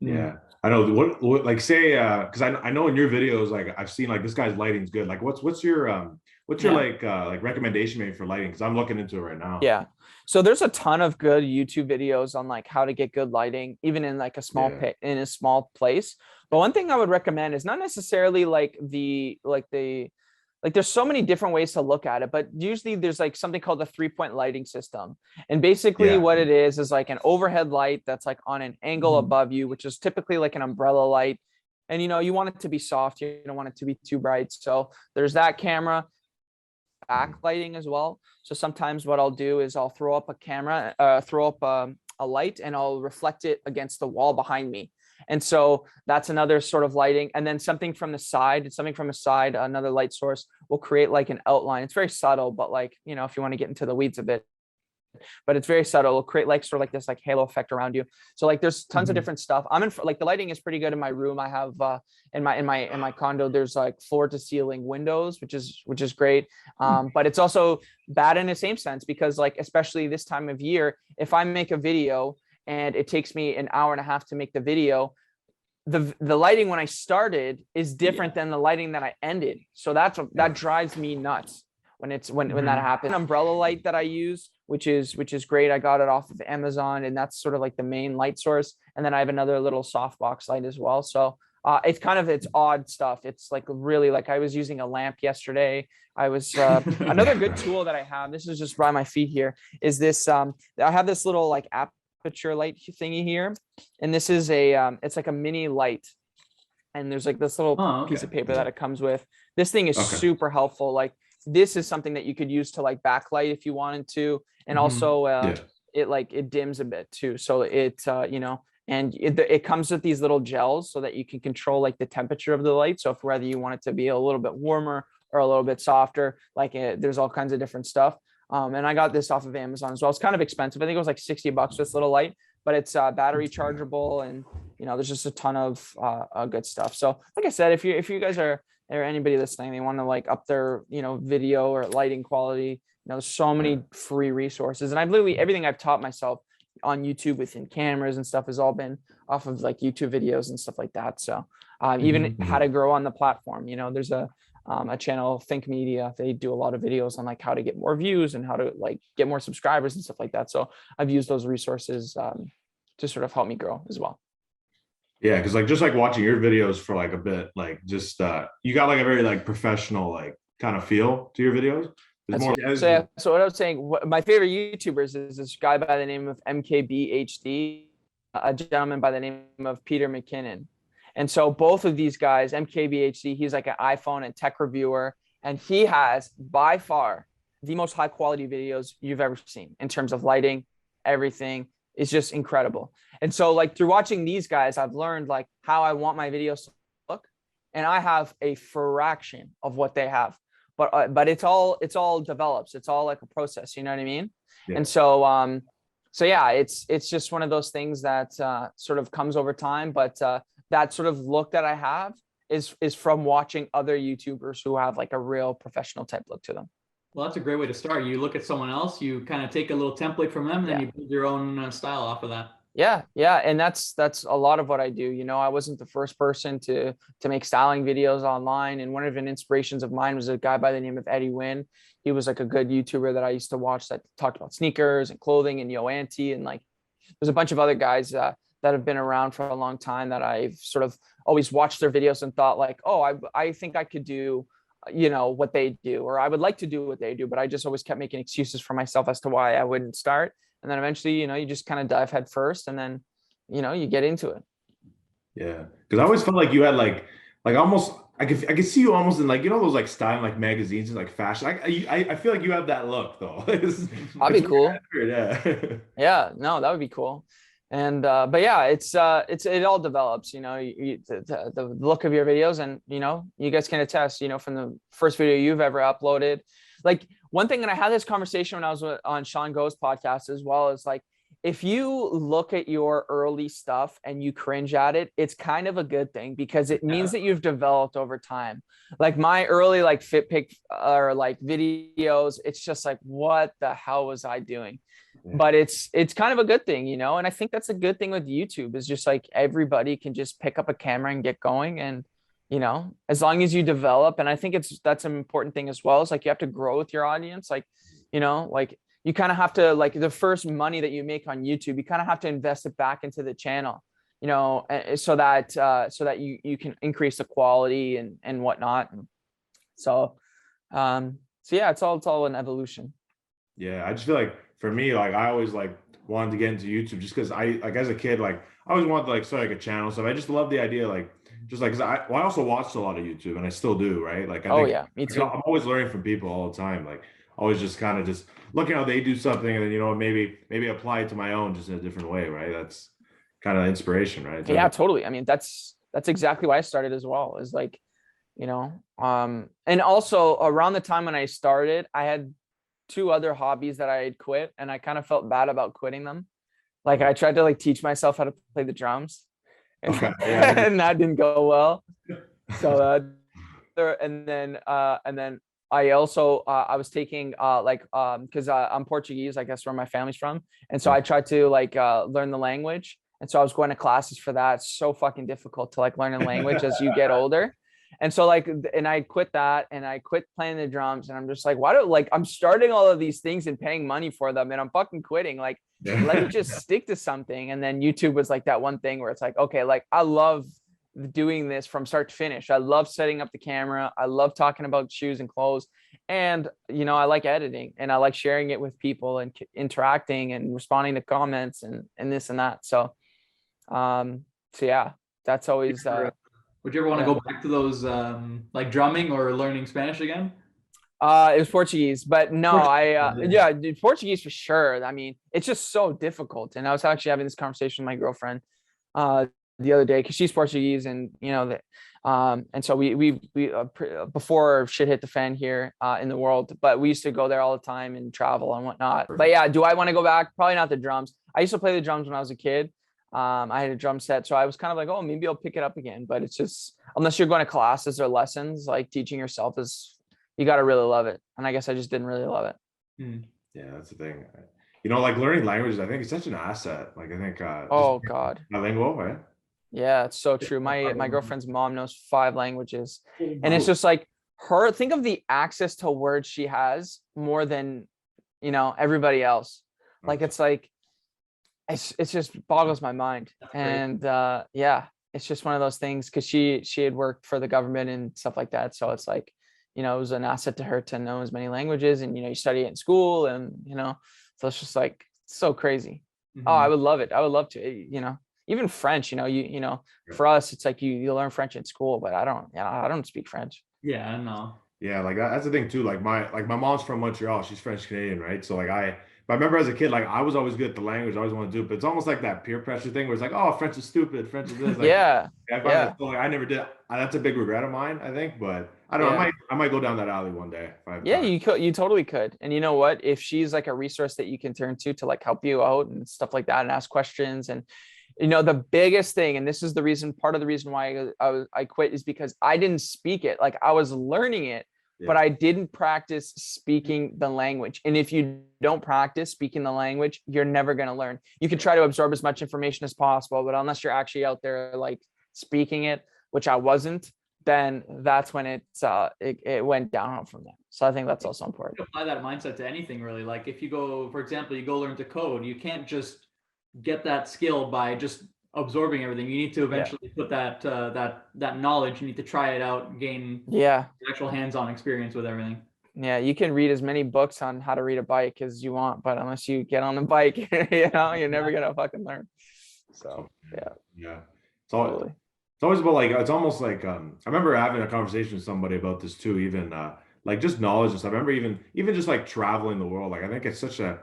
Yeah, I know. What like say because I know in your videos, like I've seen like this guy's lighting's good. Like what's your like recommendation maybe for lighting? Because I'm looking into it right now. Yeah, so there's a ton of good YouTube videos on like how to get good lighting, even in like a small in a small place. But one thing I would recommend is not necessarily there's so many different ways to look at it, but usually there's like something called the 3-point lighting system. And basically what it is like an overhead light that's like on an angle above you, which is typically like an umbrella light. And, you want it to be soft. You don't want it to be too bright. So there's that camera, backlighting as well. So sometimes what I'll do is I'll throw up a light, and I'll reflect it against the wall behind me. And so that's another sort of lighting. And then something from the side, another light source will create like an outline. It's very subtle, but like, if you want to get into the weeds a bit, but it's very subtle. It'll create like sort of like this like halo effect around you. So like there's tons of different stuff. I'm in like the lighting is pretty good in my room. I have in my condo, there's like floor to ceiling windows, which is great. But it's also bad in the same sense, because like, especially this time of year, if I make a video and it takes me an hour and a half to make the video, the lighting when I started is different than the lighting that I ended. So that drives me nuts when that happens. An umbrella light that I use, which is great. I got it off of Amazon, and that's sort of like the main light source. And then I have another little softbox light as well. So It's odd stuff. It's like really, like I was using a lamp yesterday. I was another good tool that I have. This is just by my feet here. Is this I have this little like aperture light thingy here, and this is it's like a mini light, and there's like this little piece of paper that it comes with. This thing is super helpful. Like this is something that you could use to like backlight if you wanted to, and also it dims a bit too. So it and it comes with these little gels so that you can control like the temperature of the light. So if whether you want it to be a little bit warmer or a little bit softer, like there's all kinds of different stuff. And I got this off of Amazon as well. It's kind of expensive. I think it was like $60 this little light, but it's battery chargeable, and there's just a ton of good stuff. So like I said, if you guys are or anybody listening, they want to like up their video or lighting quality, there's so many free resources, and I've literally everything I've taught myself on YouTube within cameras and stuff has all been off of like YouTube videos and stuff like that. So even how to grow on the platform, there's a channel, Think Media. They do a lot of videos on like how to get more views and how to like get more subscribers and stuff like that. So I've used those resources to sort of help me grow as well. Yeah, because like just like watching your videos for like a bit, like just you got like a very like professional like kind of feel to your videos. So what I was saying, my favorite YouTubers is this guy by the name of MKBHD, a gentleman by the name of Peter McKinnon. And so both of these guys, MKBHD, he's like an iPhone and tech reviewer, and he has by far the most high quality videos you've ever seen in terms of lighting. Everything is just incredible. And so like through watching these guys, I've learned like how I want my videos to look, and I have a fraction of what they have. But it's all develops. It's all like a process. You know what I mean? Yeah. And so yeah, it's just one of those things that sort of comes over time. But that sort of look that I have is from watching other YouTubers who have like a real professional type look to them. Well, that's a great way to start. You look at someone else, you kind of take a little template from them, and then you build your own style off of that. Yeah. And that's a lot of what I do. I wasn't the first person to make styling videos online. And one of the inspirations of mine was a guy by the name of Eddie Wynn. He was like a good YouTuber that I used to watch that talked about sneakers and clothing and Yo Auntie. And like, there's a bunch of other guys that have been around for a long time that I've sort of always watched their videos and thought like, oh, I think I could do, what they do, or I would like to do what they do. But I just always kept making excuses for myself as to why I wouldn't start. And then eventually, you just kind of dive head first, and then, you get into it. Yeah. Cause I always felt like you had like almost, I could see you almost in like, those like style, like magazines and like fashion. I feel like you have that look though. That'd be cool. Yeah. Yeah, no, that would be cool. And, but yeah, it all develops, the look of your videos, and, you guys can attest, from the first video you've ever uploaded. Like one thing, and I had this conversation when I was on Sean Go's podcast as well, is like, if you look at your early stuff and you cringe at it, it's kind of a good thing, because it means that you've developed over time. Like my early like fit pick or like videos, it's just like, what the hell was I doing? Yeah. But it's kind of a good thing, and I think that's a good thing with YouTube, is just like everybody can just pick up a camera and get going, and as long as you develop. And I think that's an important thing as well. Is like, you have to grow with your audience. Like, like you kind of have to, like the first money that you make on YouTube, you kind of have to invest it back into the channel, so that you can increase the quality and whatnot. So yeah, it's all an evolution. Yeah. I just feel like for me, like I always like wanted to get into YouTube just because I like as a kid, like I always wanted to like start like a channel. So I just love the idea, like, just like, cause I also watched a lot of YouTube, and I still do, right? Like, I think, yeah, me too. I'm always learning from people all the time. Like, always just kind of just looking how they do something, and then maybe apply it to my own just in a different way, right? That's kind of inspiration, right? Yeah, totally. I mean, that's exactly why I started as well. Is like, and also around the time when I started, I had 2 other hobbies that I had quit, and I kind of felt bad about quitting them. Like I tried to like teach myself how to play the drums. Okay. And that didn't go well. So and then I also I was taking because I'm Portuguese, I guess, where my family's from, and so I tried to like learn the language, and so I was going to classes for that. It's so fucking difficult to like learn a language as you get older. And so like, and I quit that, and I quit playing the drums, and I'm just like, I'm starting all of these things and paying money for them, and I'm fucking quitting. Like, let me just stick to something. And then YouTube was like that one thing where it's like, okay, like I love doing this from start to finish. I love setting up the camera. I love talking about shoes and clothes. And, you know, I like editing and I like sharing it with people and interacting and responding to comments and this and that. So, so yeah, that's always, would you ever want to go back to those, like drumming or learning Spanish again? It was Portuguese, but no, yeah, Portuguese for sure. I mean, it's just so difficult. And I was actually having this conversation with my girlfriend, the other day, because she's Portuguese, and you know that, and so we before shit hit the fan here in the world, but we used to go there all the time and travel and whatnot. But yeah, do I want to go back? Probably not the drums. I used to play the drums when I was a kid. I had a drum set, so I was kind of like, oh, maybe I'll pick it up again. But it's just, unless you're going to classes or lessons, like teaching yourself is, you got to really love it. And I guess I just didn't really love it. Yeah, that's the thing. You know, like learning languages, I think it's such an asset. Like I think oh God, bilingual, right? Yeah, it's so true. My girlfriend's mom knows 5 languages, and it's just like her, think of the access to words she has more than, you know, everybody else. Like it's like it's just boggles my mind. And yeah, it's just one of those things, because she had worked for the government and stuff like that. So it's like, you know, it was an asset to her to know as many languages, and you know, you study it in school, and you know, so it's just like so crazy. Oh, I would love it. I would love to, you know. Even French, you know, you know, for us, it's like you learn French in school, but I don't speak French. Yeah, I know. Yeah, like that's the thing too. Like my mom's from Montreal. She's French Canadian, right? So like but I remember as a kid, like I was always good at the language. I always wanted to do it, but it's almost like that peer pressure thing where it's like, oh, French is stupid. French is this. Like, yeah. Like, I never did. That's a big regret of mine, I think. But I don't know. I might go down that alley one day. If I have time. You totally could. And you know what? If she's like a resource that you can turn to like help you out and stuff like that, and ask questions, and you know, the biggest thing, and this is the reason, part of the reason why I quit, is because I didn't speak it. Like I was learning it, but I didn't practice speaking the language. And if you don't practice speaking the language, you're never going to learn. You can try to absorb as much information as possible, but unless you're actually out there like speaking it, which I wasn't, then that's when it went downhill from there. So I think that's also important. You apply that mindset to anything really. Like if you go, for example, you go learn to code, you can't just get that skill by just absorbing everything. You need to eventually put that knowledge, you need to try it out, gain actual hands-on experience with everything. Yeah, you can read as many books on how to read a bike as you want, but unless you get on the bike, you know, you're never gonna fucking learn. So yeah, it's always about like, it's almost like I remember having a conversation with somebody about this too, even like just knowledge and stuff. I remember even just like traveling the world. Like I think it's such a,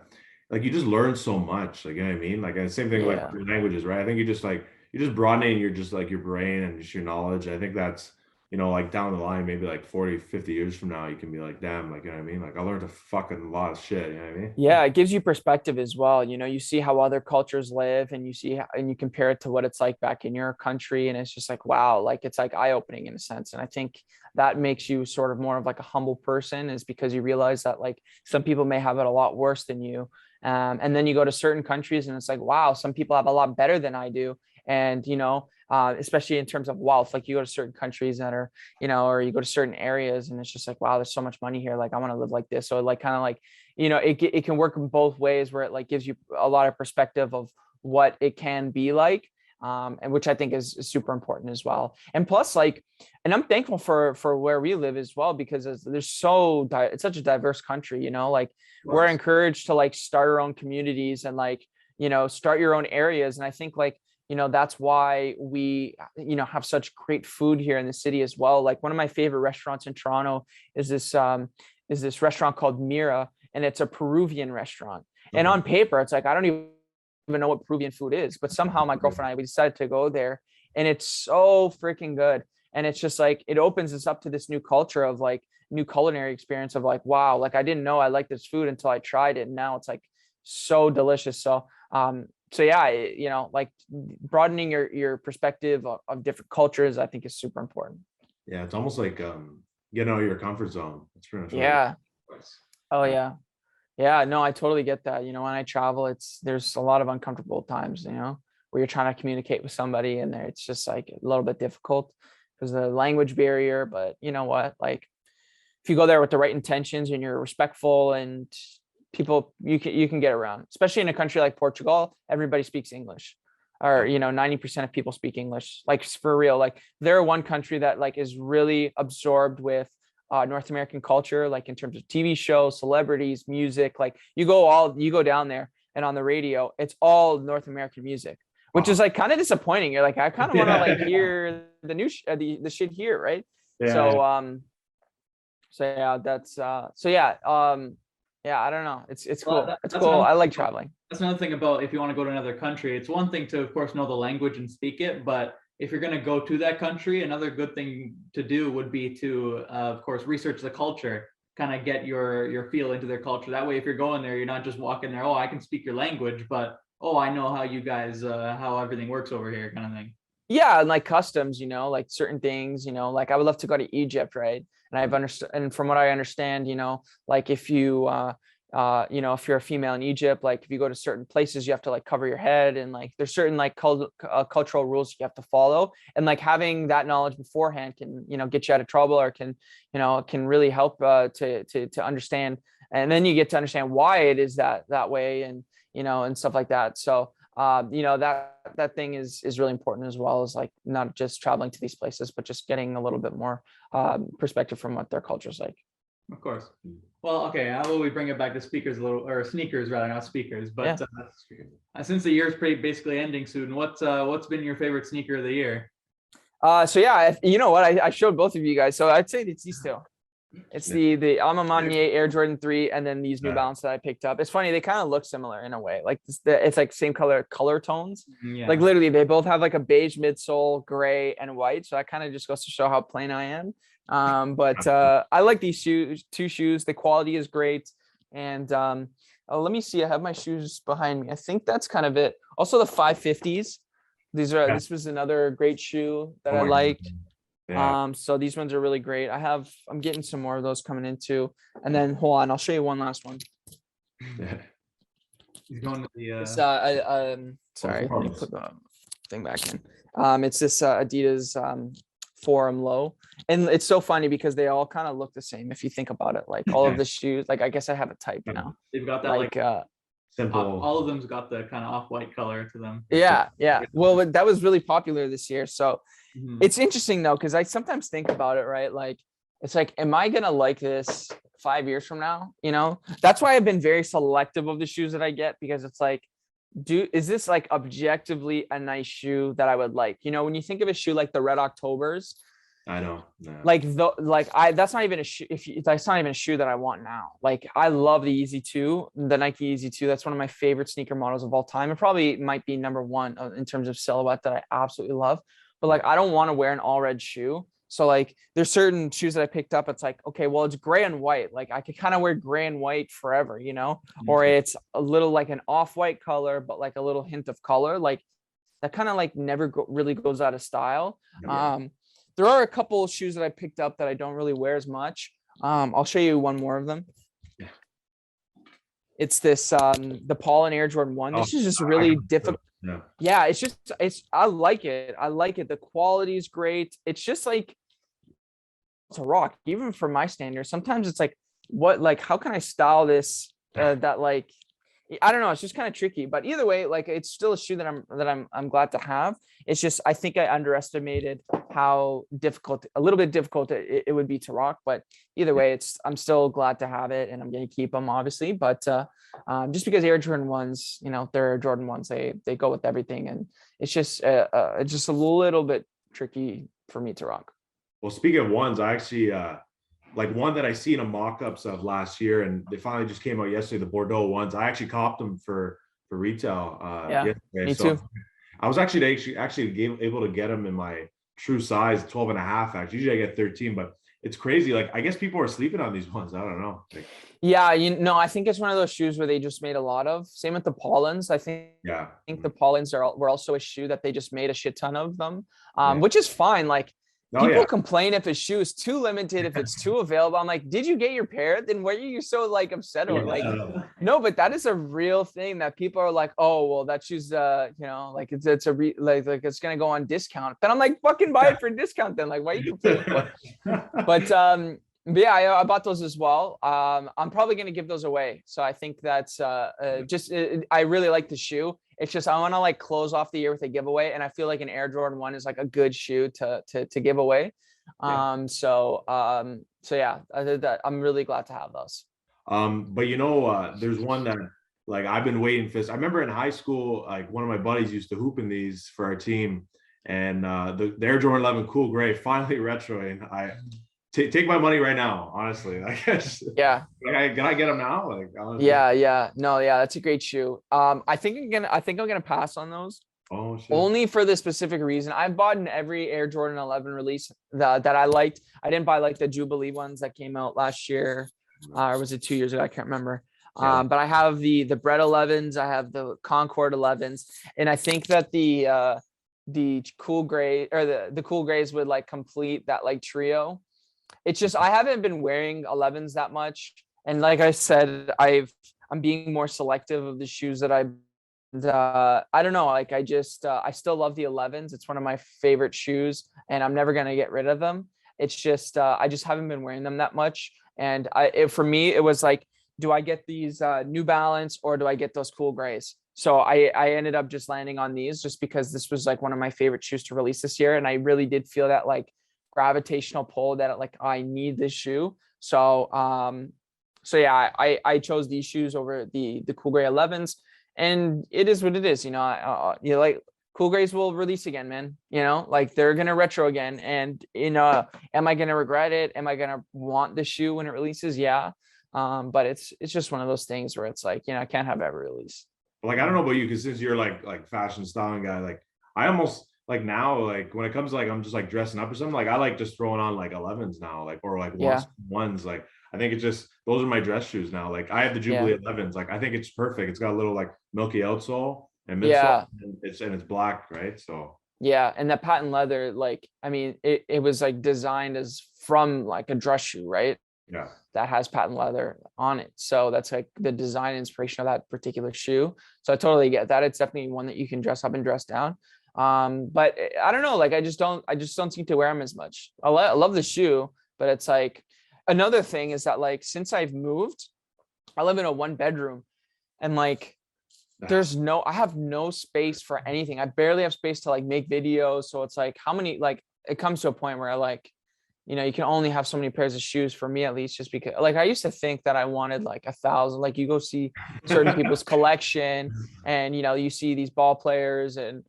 like you just learn so much, like, you know what I mean? Like the same thing like languages, right? I think you're just broadening your just like your brain and just your knowledge. I think that's, you know, like down the line, maybe like 40, 50 years from now, you can be like, damn, like, you know what I mean? Like I learned a fucking lot of shit, you know what I mean? Yeah, it gives you perspective as well. You know, you see how other cultures live, and you see how, and you compare it to what it's like back in your country. And it's just like, wow, like it's like eye-opening in a sense. And I think that makes you sort of more of like a humble person, is because you realize that like some people may have it a lot worse than you. And then you go to certain countries and it's like, wow, some people have a lot better than I do. And, you know, especially in terms of wealth, like you go to certain countries that are, you know, or you go to certain areas and it's just like, wow, there's so much money here. Like I want to live like this. So like, kind of like, you know, it can work in both ways, where it like gives you a lot of perspective of what it can be like. And which I think is super important as well. And plus, like, and I'm thankful for where we live as well, because it's such a diverse country, you know, like we're encouraged to like start our own communities and like, you know, start your own areas. And I think like, you know, that's why we, you know, have such great food here in the city as well. Like one of my favorite restaurants in Toronto is this restaurant called Mira, and it's a Peruvian restaurant. And on paper, it's like, I don't even know what Peruvian food is, but somehow my girlfriend and I, we decided to go there, and it's so freaking good. And it's just like, it opens us up to this new culture of like new culinary experience of like, wow, like I didn't know I liked this food until I tried it. And now it's like so delicious. So, so yeah, you know, like broadening your perspective of different cultures, I think is super important. Yeah. It's almost like, getting out of your comfort zone. It's pretty much. Yeah. Oh yeah. Yeah, no, I totally get that. You know, when I travel, there's a lot of uncomfortable times, you know, where you're trying to communicate with somebody and it's just like a little bit difficult because of the language barrier. But you know what, like if you go there with the right intentions and you're respectful, and people, you can get around, especially in a country like Portugal, everybody speaks English. or 90% of people speak English, like for real. Like they're one country that like is really absorbed with North American culture, like in terms of TV shows, celebrities, music. Like you go down there and on the radio, it's all North American music, which is like kind of disappointing. You're like, I kind of want to like hear the new the shit here, right? So yeah, that's yeah, I don't know. It's cool. It's cool. I like traveling. That's another thing about if you want to go to another country. It's one thing to, of course, know the language and speak it, but if you're going to go to that country, another good thing to do would be to, of course, research the culture, kind of get your feel into their culture. That way, if you're going there, you're not just walking there, oh, I can speak your language, but, oh, I know how you guys, how everything works over here, kind of thing. Yeah, and like customs, like certain things, like I would love to go to Egypt, right? And I've understood, and from what I understand, like if you if you're a female in Egypt, like if you go to certain places, you have to like cover your head, and like there's certain like cultural rules you have to follow, and like having that knowledge beforehand can get you out of trouble, or can really help to understand, and then you get to understand why it is that way, and and stuff like that. So that thing is really important, as well as like not just traveling to these places, but just getting a little bit more perspective from what their culture's like. Of course. Well, okay. How will we bring it back to speakers a little, or sneakers rather, not speakers? But since the year is basically ending soon, what's been your favorite sneaker of the year? So yeah, you know what? I showed both of you guys. So I'd say it's these two. It's the Alma Manier Air Jordan 3, and then these New Balance that I picked up. It's funny, they kind of look similar in a way. Like it's like same color tones. Yeah. Like literally, they both have like a beige midsole, gray, and white. So that kind of just goes to show how plain I am. But I like these two shoes. The quality is great. And let me see. I have my shoes behind me. I think that's kind of it. Also, the 550s. This was another great shoe that I liked. Yeah. So these ones are really great. I'm getting some more of those coming in too. And then hold on, I'll show you one last one. Yeah. He's going to the sorry, let me put the thing back in. It's this Adidas Forum Low. And it's so funny because they all kind of look the same if you think about it. Like all of the shoes, like I guess I have a type now. They've got that like simple. All of them's got the kind of off-white color to them. Yeah. Well, that was really popular this year. So it's interesting though, because I sometimes think about it, right? Like, it's like, am I gonna like this 5 years from now? That's why I've been very selective of the shoes that I get, because it's like, is this like objectively a nice shoe that I would like? When you think of a shoe like the Red Octobers, I know. That's not even a shoe. That's not even a shoe that I want now. Like I love the Yeezy 2, the Nike Yeezy 2. That's one of my favorite sneaker models of all time. It probably might be number one in terms of silhouette that I absolutely love. But like, I don't want to wear an all red shoe. So like, there's certain shoes that I picked up. It's like, okay, well, it's gray and white. Like I could kind of wear gray and white forever, or it's a little like an off-white color, but like a little hint of color. Like that kind of like never really goes out of style. Yeah. There are a couple of shoes that I picked up that I don't really wear as much. I'll show you one more of them. Yeah. It's this, the Paul and Air Jordan 1. This is just really difficult. Yeah, I like it. The quality is great. It's just like, it's a rock, even for my standards. Sometimes it's like, how can I style this that like, I don't know. It's just kind of tricky, but either way, like it's still a shoe that I'm glad to have. It's just, I think I underestimated how a little bit difficult it would be to rock, but either way, I'm still glad to have it, and I'm going to keep them obviously. But just because Air Jordan 1s, they're Jordan 1s, they go with everything, and it's just a little bit tricky for me to rock. Well, speaking of ones, I actually like one that I seen a mock-ups of last year, and they finally just came out yesterday, the Bordeaux ones. I actually copped them for retail yesterday. Me too. I was actually able to get them in my true size, 12 and a half. Actually, usually I get 13, but it's crazy. Like, I guess people are sleeping on these ones. I don't know. Yeah, I think it's one of those shoes where they just made a lot of. Same with the Paulins. I think the Paulins were also a shoe that they just made a shit ton of them, which is fine. Like, people complain if a shoe is too limited, if it's too available. I'm like, did you get your pair? Then why are you so like upset over? Like, no, but that is a real thing that people are like, oh, well, that shoe's like it's like it's gonna go on discount. Then I'm like, fucking buy it for discount then. Like, why are you complaining? But But yeah, I bought those as well. I'm probably going to give those away. So I think that's I really like the shoe. It's just, I want to like close off the year with a giveaway. And I feel like an Air Jordan 1 is like a good shoe to give away. So yeah, I'm really glad to have those. But there's one that like I've been waiting for. I remember in high school, like one of my buddies used to hoop in these for our team, and the Air Jordan 11 Cool Gray finally retroing. Take my money right now, honestly. I guess. Yeah. Can I get them now? Like, honestly. Yeah. No, yeah, that's a great shoe. I think I'm gonna pass on those. Oh, shit. Only for the specific reason. I've bought in every Air Jordan 11 release that I liked. I didn't buy like the Jubilee ones that came out last year, or was it 2 years ago? I can't remember. But I have the Bread 11s. I have the Concord 11s, and I think that the Cool Gray or the Cool Grays would like complete that like trio. It's just I haven't been wearing 11s that much, and like I said, I'm being more selective of the shoes that I don't know, like I still love the 11s. It's one of my favorite shoes, and I'm never gonna get rid of them. It's just I just haven't been wearing them that much, and for me it was like, do I get these New Balance or do I get those Cool Grays? So I ended up just landing on these just because this was like one of my favorite shoes to release this year, and I really did feel that like gravitational pull that like I need this shoe. So yeah, I chose these shoes over the Cool Gray 11s, and it is what it is. Like Cool Grays will release again, man. Like they're gonna retro again, and am I gonna regret it? Am I gonna want the shoe when it releases? Yeah. But it's just one of those things where it's like, I can't have every release. Like, I don't know about you, because since you're like fashion styling guy, like I almost like now, like when it comes to like I'm just like dressing up or something, like I like just throwing on like 11s now, like or like ones. Like I think it's just those are my dress shoes now. Like I have the Jubilee 11s. Like I think it's perfect. It's got a little like milky outsole and midsole, and it's black, right? So yeah, and that patent leather, like I mean, it was like designed as from like a dress shoe, right? Yeah, that has patent leather on it. So that's like the design inspiration of that particular shoe. So I totally get that. It's definitely one that you can dress up and dress down. But I don't know, like I just don't seem to wear them as much. I love the shoe, but it's like another thing is that like since I've moved, I live in a 1-bedroom, and like I have no space for anything. I barely have space to like make videos. So it's like like it comes to a point where I like, you can only have so many pairs of shoes, for me at least, just because like I used to think that I wanted like 1,000. Like you go see certain people's collection, and you see these ball players, and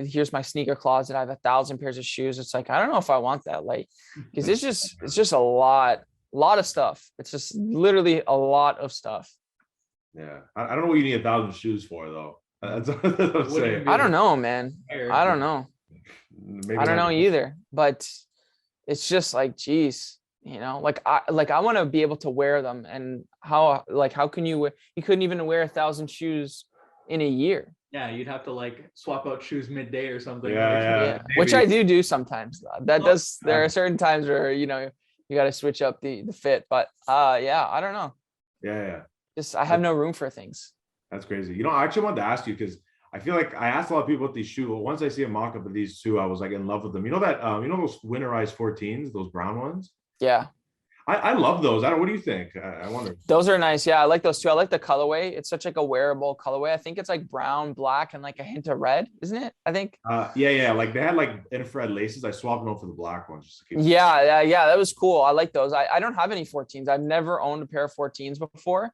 here's my sneaker closet. I have 1,000 pairs of shoes. It's like I don't know if I want that, like, because it's just a lot of stuff. It's just literally a lot of stuff. Yeah, I don't know what you need 1,000 shoes for though. That's what I'm saying. I don't know, man. I don't know. Maybe I don't know either, but it's just like, geez, like I want to be able to wear them, and how can you couldn't even wear 1,000 shoes in a year. Yeah, you'd have to like swap out shoes midday or something. Yeah. Which I do sometimes. There are certain times where you got to switch up the fit, but I don't know. Yeah. Just I have no room for things. That's crazy. I actually wanted to ask you, because I feel like I asked a lot of people about these shoes. Once I see a mock-up of these two, I was like in love with them. Those winterized 14s, those brown ones? Yeah. I love those. What do you think? I wonder. Those are nice. Yeah, I like those too. I like the colorway. It's such like a wearable colorway. I think it's like brown, black, and like a hint of red, isn't it? I think. Yeah. Like they had like infrared laces. I swapped them out for the black ones. Just to keep yeah. That was cool. I like those. I don't have any 14s. I've never owned a pair of 14s before.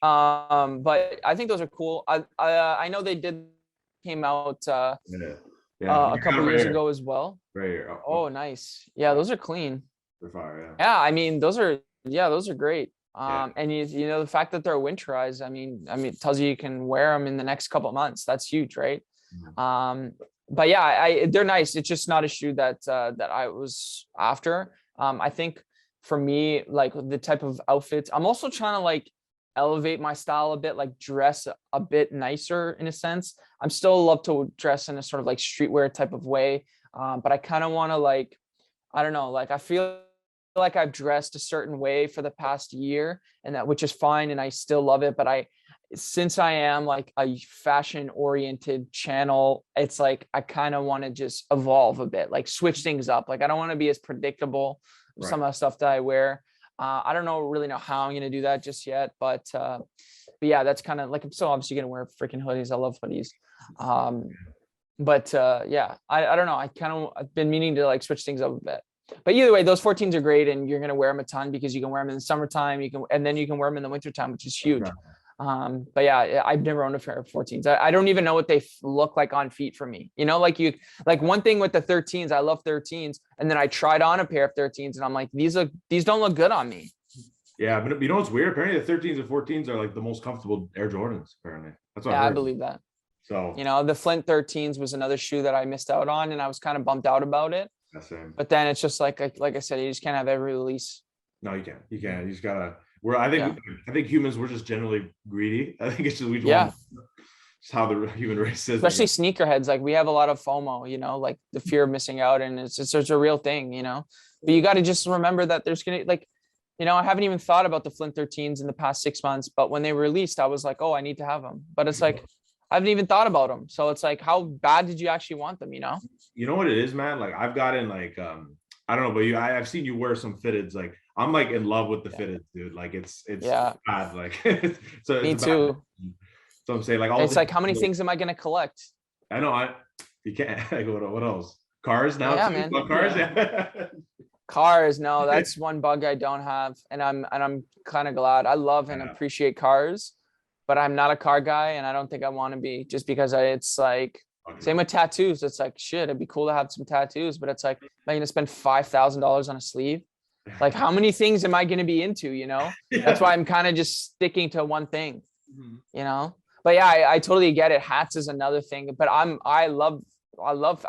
But I think those are cool. I know they came out a couple years ago as well. Right here. Oh, nice. Yeah, those are clean. They're fire, yeah. I mean, those are great. And the fact that they're winterized, I mean, it tells you can wear them in the next couple of months. That's huge, right? Mm-hmm. But yeah, they're nice. It's just not a shoe that I was after. I think for me, like the type of outfits, I'm also trying to like elevate my style a bit, like dress a bit nicer in a sense. I'm still love to dress in a sort of like streetwear type of way. But I kind of want to like, I don't know, like I feel like I've dressed a certain way for the past year, and which is fine. And I still love it. But since I am like a fashion oriented channel, it's like, I kind of want to just evolve a bit, like switch things up. Like I don't want to be as predictable with some of the stuff that I wear. I don't really know how I'm going to do that just yet, but yeah, that's kind of like, I'm still obviously going to wear freaking hoodies. I love hoodies. But yeah, I don't know. I've been meaning to like switch things up a bit. But either way, those 14s are great, and you're gonna wear them a ton because you can wear them in the summertime. And then you can wear them in the wintertime, which is huge. But yeah, I've never owned a pair of 14s. I don't even know what they look like on feet for me. You know, like one thing with the 13s, I love 13s, and then I tried on a pair of 13s, and I'm like, these don't look good on me. Yeah, but you know what's weird? Apparently, the 13s and 14s are like the most comfortable Air Jordans. Apparently, that's what I heard. I believe that. So, you know, the Flint 13s was another shoe that I missed out on, and I was kind of bummed out about it. Same. But then it's just like I said, you just can't have every release. No, you can't. You can't. You just gotta. I think humans, we're just generally greedy. I think it's just it's how the human race is. Especially sneakerheads. Like we have a lot of FOMO, you know, like the fear of missing out, and it's a real thing, you know. But you got to just remember that there's gonna, like, you know, I haven't even thought about the Flint 13s in the past 6 months, but when they were released, I was like, oh, I need to have them. But it's like, I haven't even thought about them. So it's like, how bad did you actually want them, you know? You know what it is, man? Like I've gotten like, I don't know, but I've seen you wear some fitteds. Like I'm like in love with the fitteds, dude. Like it's bad. Like so me too. So I'm saying like it's like, how many things am I gonna collect? I know you can't. Like what else? Cars now? Yeah, man. Cars, Cars, no, that's one bug I don't have, and I'm kind of glad. I love and appreciate cars, but I'm not a car guy, and I don't think I want to be, just because it's like, same with tattoos. It's like, shit, it'd be cool to have some tattoos, but it's like, am I gonna spend $5,000 on a sleeve? Like, how many things am I gonna be into, you know? That's why I'm kind of just sticking to one thing, you know? But yeah, I totally get it. Hats is another thing, but I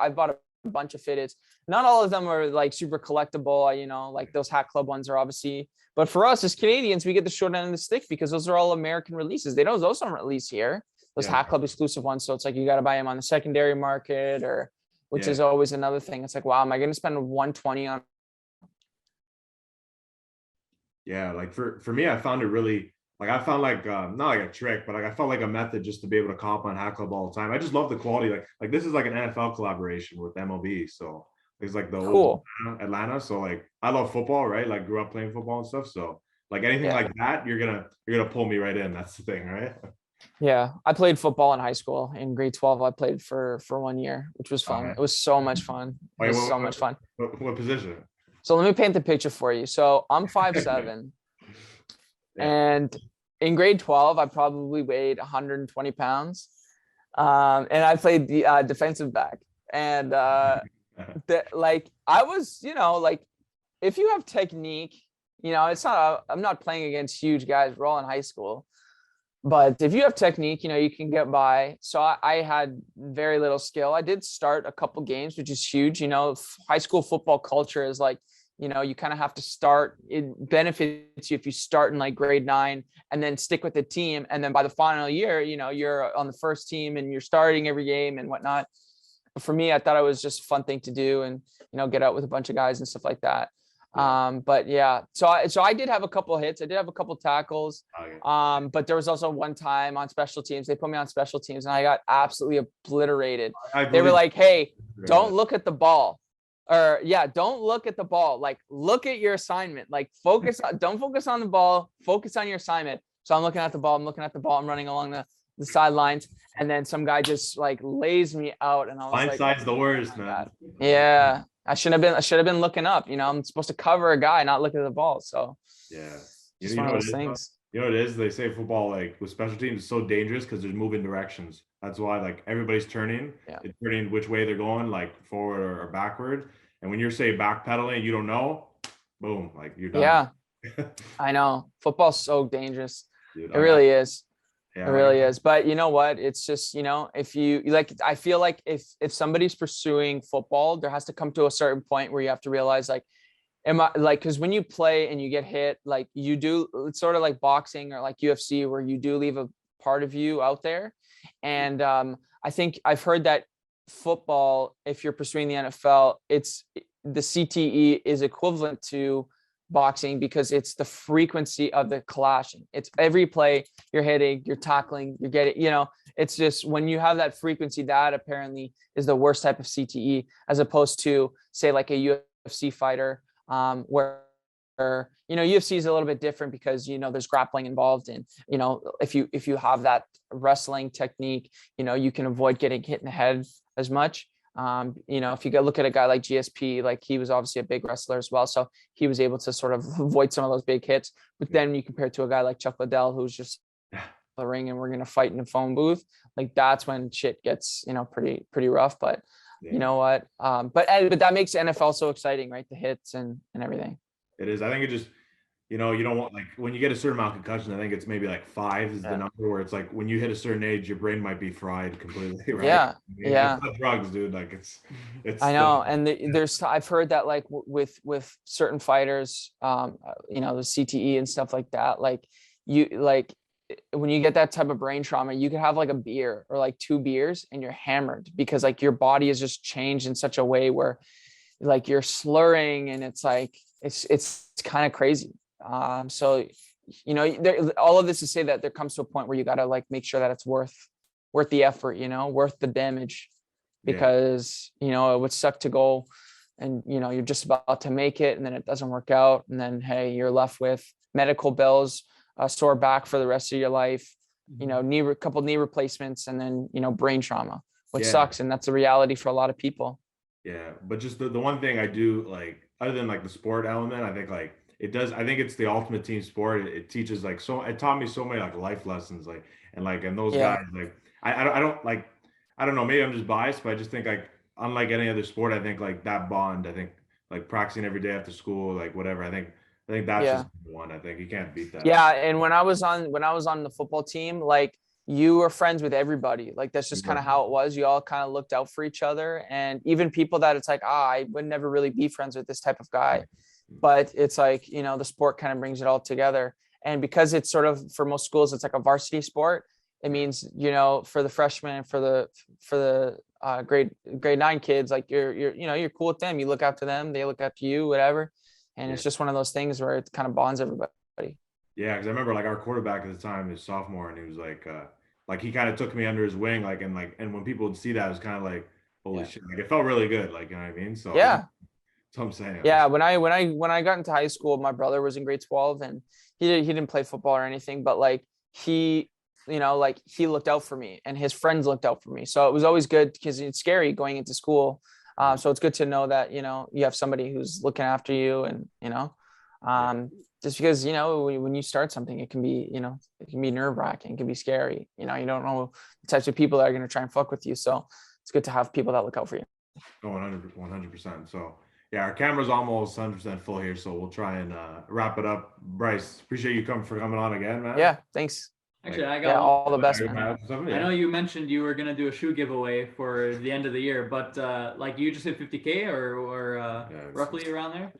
bought a bunch of fitteds. Not all of them are like super collectible, you know, like those Hat Club ones are obviously, but for us as Canadians, we get the short end of the stick because those are all American releases. Those don't release here, those Hat Club exclusive ones. So it's like, you got to buy them on the secondary market, or which is always another thing. It's like, wow, am I going to spend $120 on? Yeah. Like for me, I found it really, like I found like not like a trick, but like I felt like a method just to be able to comp on Hat Club all the time. I just love the quality. Like this is like an NFL collaboration with MLB, so it's like the old Atlanta. So like I love football, right? Like grew up playing football and stuff. So like anything like that, you're gonna pull me right in. That's the thing, right? Yeah, I played football in high school. In grade 12, I played for 1 year, which was fun. It was so much fun. It was so much fun. What position? So let me paint the picture for you. So I'm 5'7". And in grade 12, I probably weighed 120 pounds. And I played the defensive back. And like I was, you know, like if you have technique, you know, I'm not playing against huge guys. We're all in high school. But if you have technique, you know, you can get by. So I had very little skill. I did start a couple games, which is huge. You know, high school football culture is like, you know, you kind of have to start. It benefits you if you start in like grade 9 and then stick with the team. And then by the final year, you know, you're on the first team and you're starting every game and whatnot. But for me, I thought it was just a fun thing to do and, you know, get out with a bunch of guys and stuff like that. But yeah, so I did have a couple hits. I did have a couple tackles. But there was also one time on special teams, they put me on special teams and I got absolutely obliterated. They were like, hey, don't look at the ball. Or don't look at the ball. Like, look at your assignment. Like, don't focus on the ball. Focus on your assignment. So I'm looking at the ball. I'm running along the sidelines, and then some guy just like lays me out, and I was like, "Blindside's the worst, man." God. Yeah, I should have been looking up. You know, I'm supposed to cover a guy, not look at the ball. So it's one of those things. You know what it is? They say football, like with special teams, is so dangerous because there's moving directions. That's why like everybody's turning. It's turning which way they're going, like forward or backward. And when you're say backpedaling, you don't know, boom, like you're done. Yeah, I know. Football's so dangerous. Dude, it really is. Yeah, it really is. But you know what? It's just, you know, if you like, I feel like if somebody's pursuing football, there has to come to a certain point where you have to realize like, am I like, because when you play and you get hit, like you do, it's sort of like boxing or like UFC where you do leave a part of you out there. And I think I've heard that football, if you're pursuing the NFL, the CTE is equivalent to boxing because it's the frequency of the clashing. It's every play you're hitting, you're tackling, you're getting, you know, it's just when you have that frequency, that apparently is the worst type of CTE, as opposed to say like a UFC fighter, where UFC is a little bit different because, there's grappling involved in, if you have that wrestling technique, you can avoid getting hit in the head as much. If you go look at a guy like GSP, like he was obviously a big wrestler as well. So he was able to sort of avoid some of those big hits. But then you compare it to a guy like Chuck Liddell, who's just the ring and we're going to fight in a phone booth. Like that's when shit gets, pretty rough. But you know what? But that makes NFL so exciting, right? The hits and everything. It is. I think it just, you don't want, like, when you get a certain amount of concussion, I think it's maybe like 5 is the number, where it's like when you hit a certain age, your brain might be fried completely, right? Yeah. It's not drugs, dude. Like it's. I know. And I've heard that like with certain fighters, the CTE and stuff like that, like when you get that type of brain trauma, you could have like a beer or like 2 beers and you're hammered because like your body is just changed in such a way where like you're slurring and it's like, it's kind of crazy. So, all of this to say that there comes to a point where you got to like make sure that it's worth the effort, worth the damage, because, it would suck to go and, you're just about to make it and then it doesn't work out. And then, hey, you're left with medical bills, a sore back for the rest of your life, couple knee replacements, and then, brain trauma, which sucks. And that's a reality for a lot of people. Yeah. But just the one thing I do, like, other than like the sport element, I think like it does, I think it's the ultimate team sport. It teaches like, it taught me so many like life lessons, like, and those guys, like, I don't know, maybe I'm just biased, but I just think like, unlike any other sport, I think like that bond, I think like practicing every day after school, like whatever, I think that's just one. I think you can't beat that. Yeah. And when I was on the football team, like you were friends with everybody. Like that's just kind of how it was. You all kind of looked out for each other, and even people that it's like, I would never really be friends with this type of guy, but it's like, the sport kind of brings it all together. And because it's sort of, for most schools, it's like a varsity sport. It means, for the freshmen, for the grade 9 kids, like you're cool with them. You look after them, they look after you, whatever. And it's just one of those things where it kind of bonds everybody. Yeah, because I remember like our quarterback at the time, his sophomore, and he was like he kind of took me under his wing, and when people would see that, it was kind of like, holy shit, like it felt really good, like, you know what I mean? So that's what I'm saying. Yeah, when I got into high school, my brother was in grade 12, and he didn't play football or anything, but like he looked out for me, and his friends looked out for me. So it was always good because it's scary going into school. So it's good to know that, you have somebody who's looking after you, and, just because, when you start something, it can be, it can be nerve wracking, it can be scary. You don't know the types of people that are going to try and fuck with you. So it's good to have people that look out for you. Oh, 100%. So yeah, our camera's almost 100% full here. So we'll try and wrap it up. Bryce, appreciate you coming on again, man. Yeah. Thanks. Actually, I got all the best, man. I know you mentioned you were going to do a shoe giveaway for the end of the year, but like you just hit 50K or roughly around there?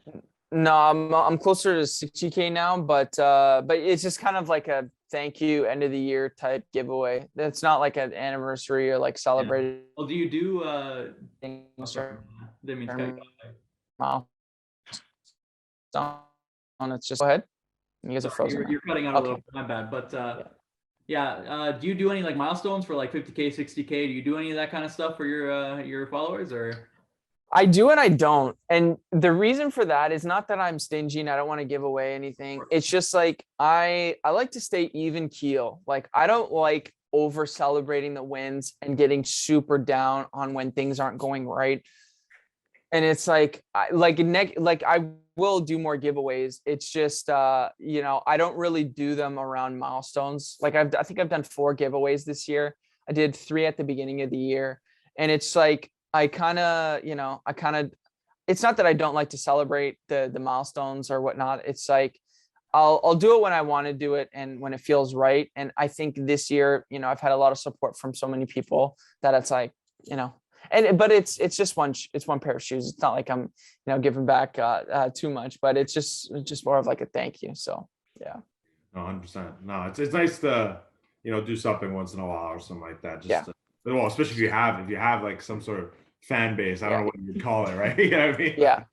No, I'm closer to 60K now, but it's just kind of like a thank you end of the year type giveaway. It's not like an anniversary or like celebrated. Well, do you do didn't mean to cut you off. It's just, go ahead. You guys are frozen. You're cutting out a little bit, my bad. But do you do any like milestones for like 50K, 60K? Do you do any of that kind of stuff for your followers, or? I do and I don't. And the reason for that is not that I'm stingy and I don't want to give away anything. It's just like I like to stay even keel. Like I don't like over celebrating the wins and getting super down on when things aren't going right. And it's like I will do more giveaways. It's just I don't really do them around milestones. Like I think I've done 4 giveaways this year. I did 3 at the beginning of the year, and it's like I kind of it's not that I don't like to celebrate the milestones or whatnot. It's like I'll do it when I want to do it and when it feels right. And I think this year, I've had a lot of support from so many people that it's like, but it's just one pair of shoes. It's not like I'm, giving back too much, but it's just more of like a thank you. So yeah. 100%. No, it's nice to, do something once in a while or something like that. Well, especially if you have like some sort of fan base. I don't know what you'd call it, right? You know what I mean? Yeah.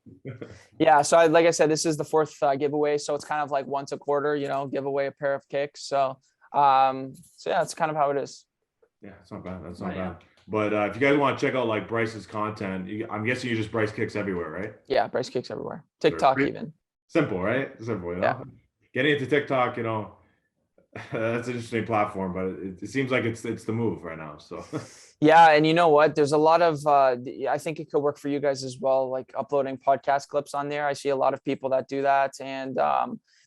Yeah. So like I said, this is the 4th giveaway. So it's kind of like once a quarter, give away a pair of kicks. So yeah, that's kind of how it is. Yeah, it's not bad. That's not bad. But if you guys want to check out like Bryce's content, I'm guessing you just Bryce Kicks everywhere, right? Yeah, Bryce Kicks everywhere. TikTok even. Simple, right? Simple, you know. Yeah. Getting into TikTok, you know, that's an interesting platform, but it seems like it's the move right now. So yeah, and you know what? There's a lot of I think it could work for you guys as well, like uploading podcast clips on there. I see a lot of people that do that, and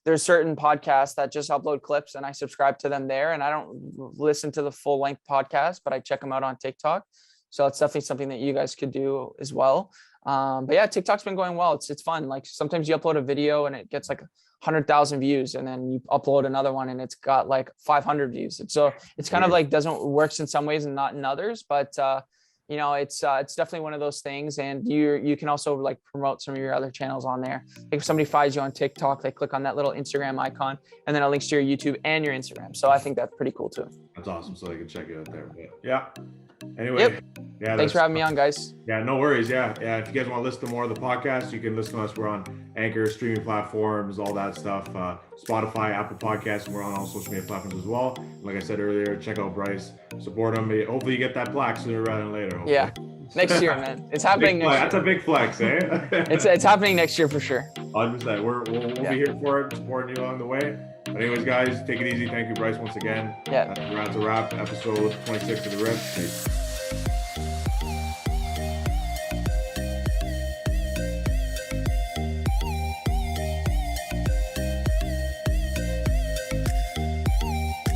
there's certain podcasts that just upload clips, and I subscribe to them there. And I don't listen to the full length podcast, but I check them out on TikTok. So it's definitely something that you guys could do as well. But yeah, TikTok's been going well. It's fun. Like sometimes you upload a video and it gets like 100,000 views, and then you upload another one and it's got like 500 views. So it's kind of like doesn't works in some ways and not in others, but you know, it's definitely one of those things. And you can also like promote some of your other channels on there. Like if somebody finds you on TikTok, they click on that little Instagram icon, and then it links to your YouTube and your Instagram. So I think that's pretty cool too. That's awesome. So they can check it out there. But yeah. Anyway, yep. Yeah. Thanks for having me on, guys. Yeah, no worries. Yeah. If you guys want to listen to more of the podcast, you can listen to us. We're on Anchor, streaming platforms, all that stuff. Spotify, Apple Podcasts, and we're on all social media platforms as well. Like I said earlier, check out Bryce, support him. Hopefully you get that plaque sooner rather than later. Hopefully. Yeah. Next year, man. It's happening next year. That's a big flex, eh? It's happening next year for sure. 100%. We'll be here for it, supporting you along the way. But anyways, guys, take it easy. Thank you, Bryce, once again. Yeah. That's a wrap. Episode 26 of The Rip. Peace.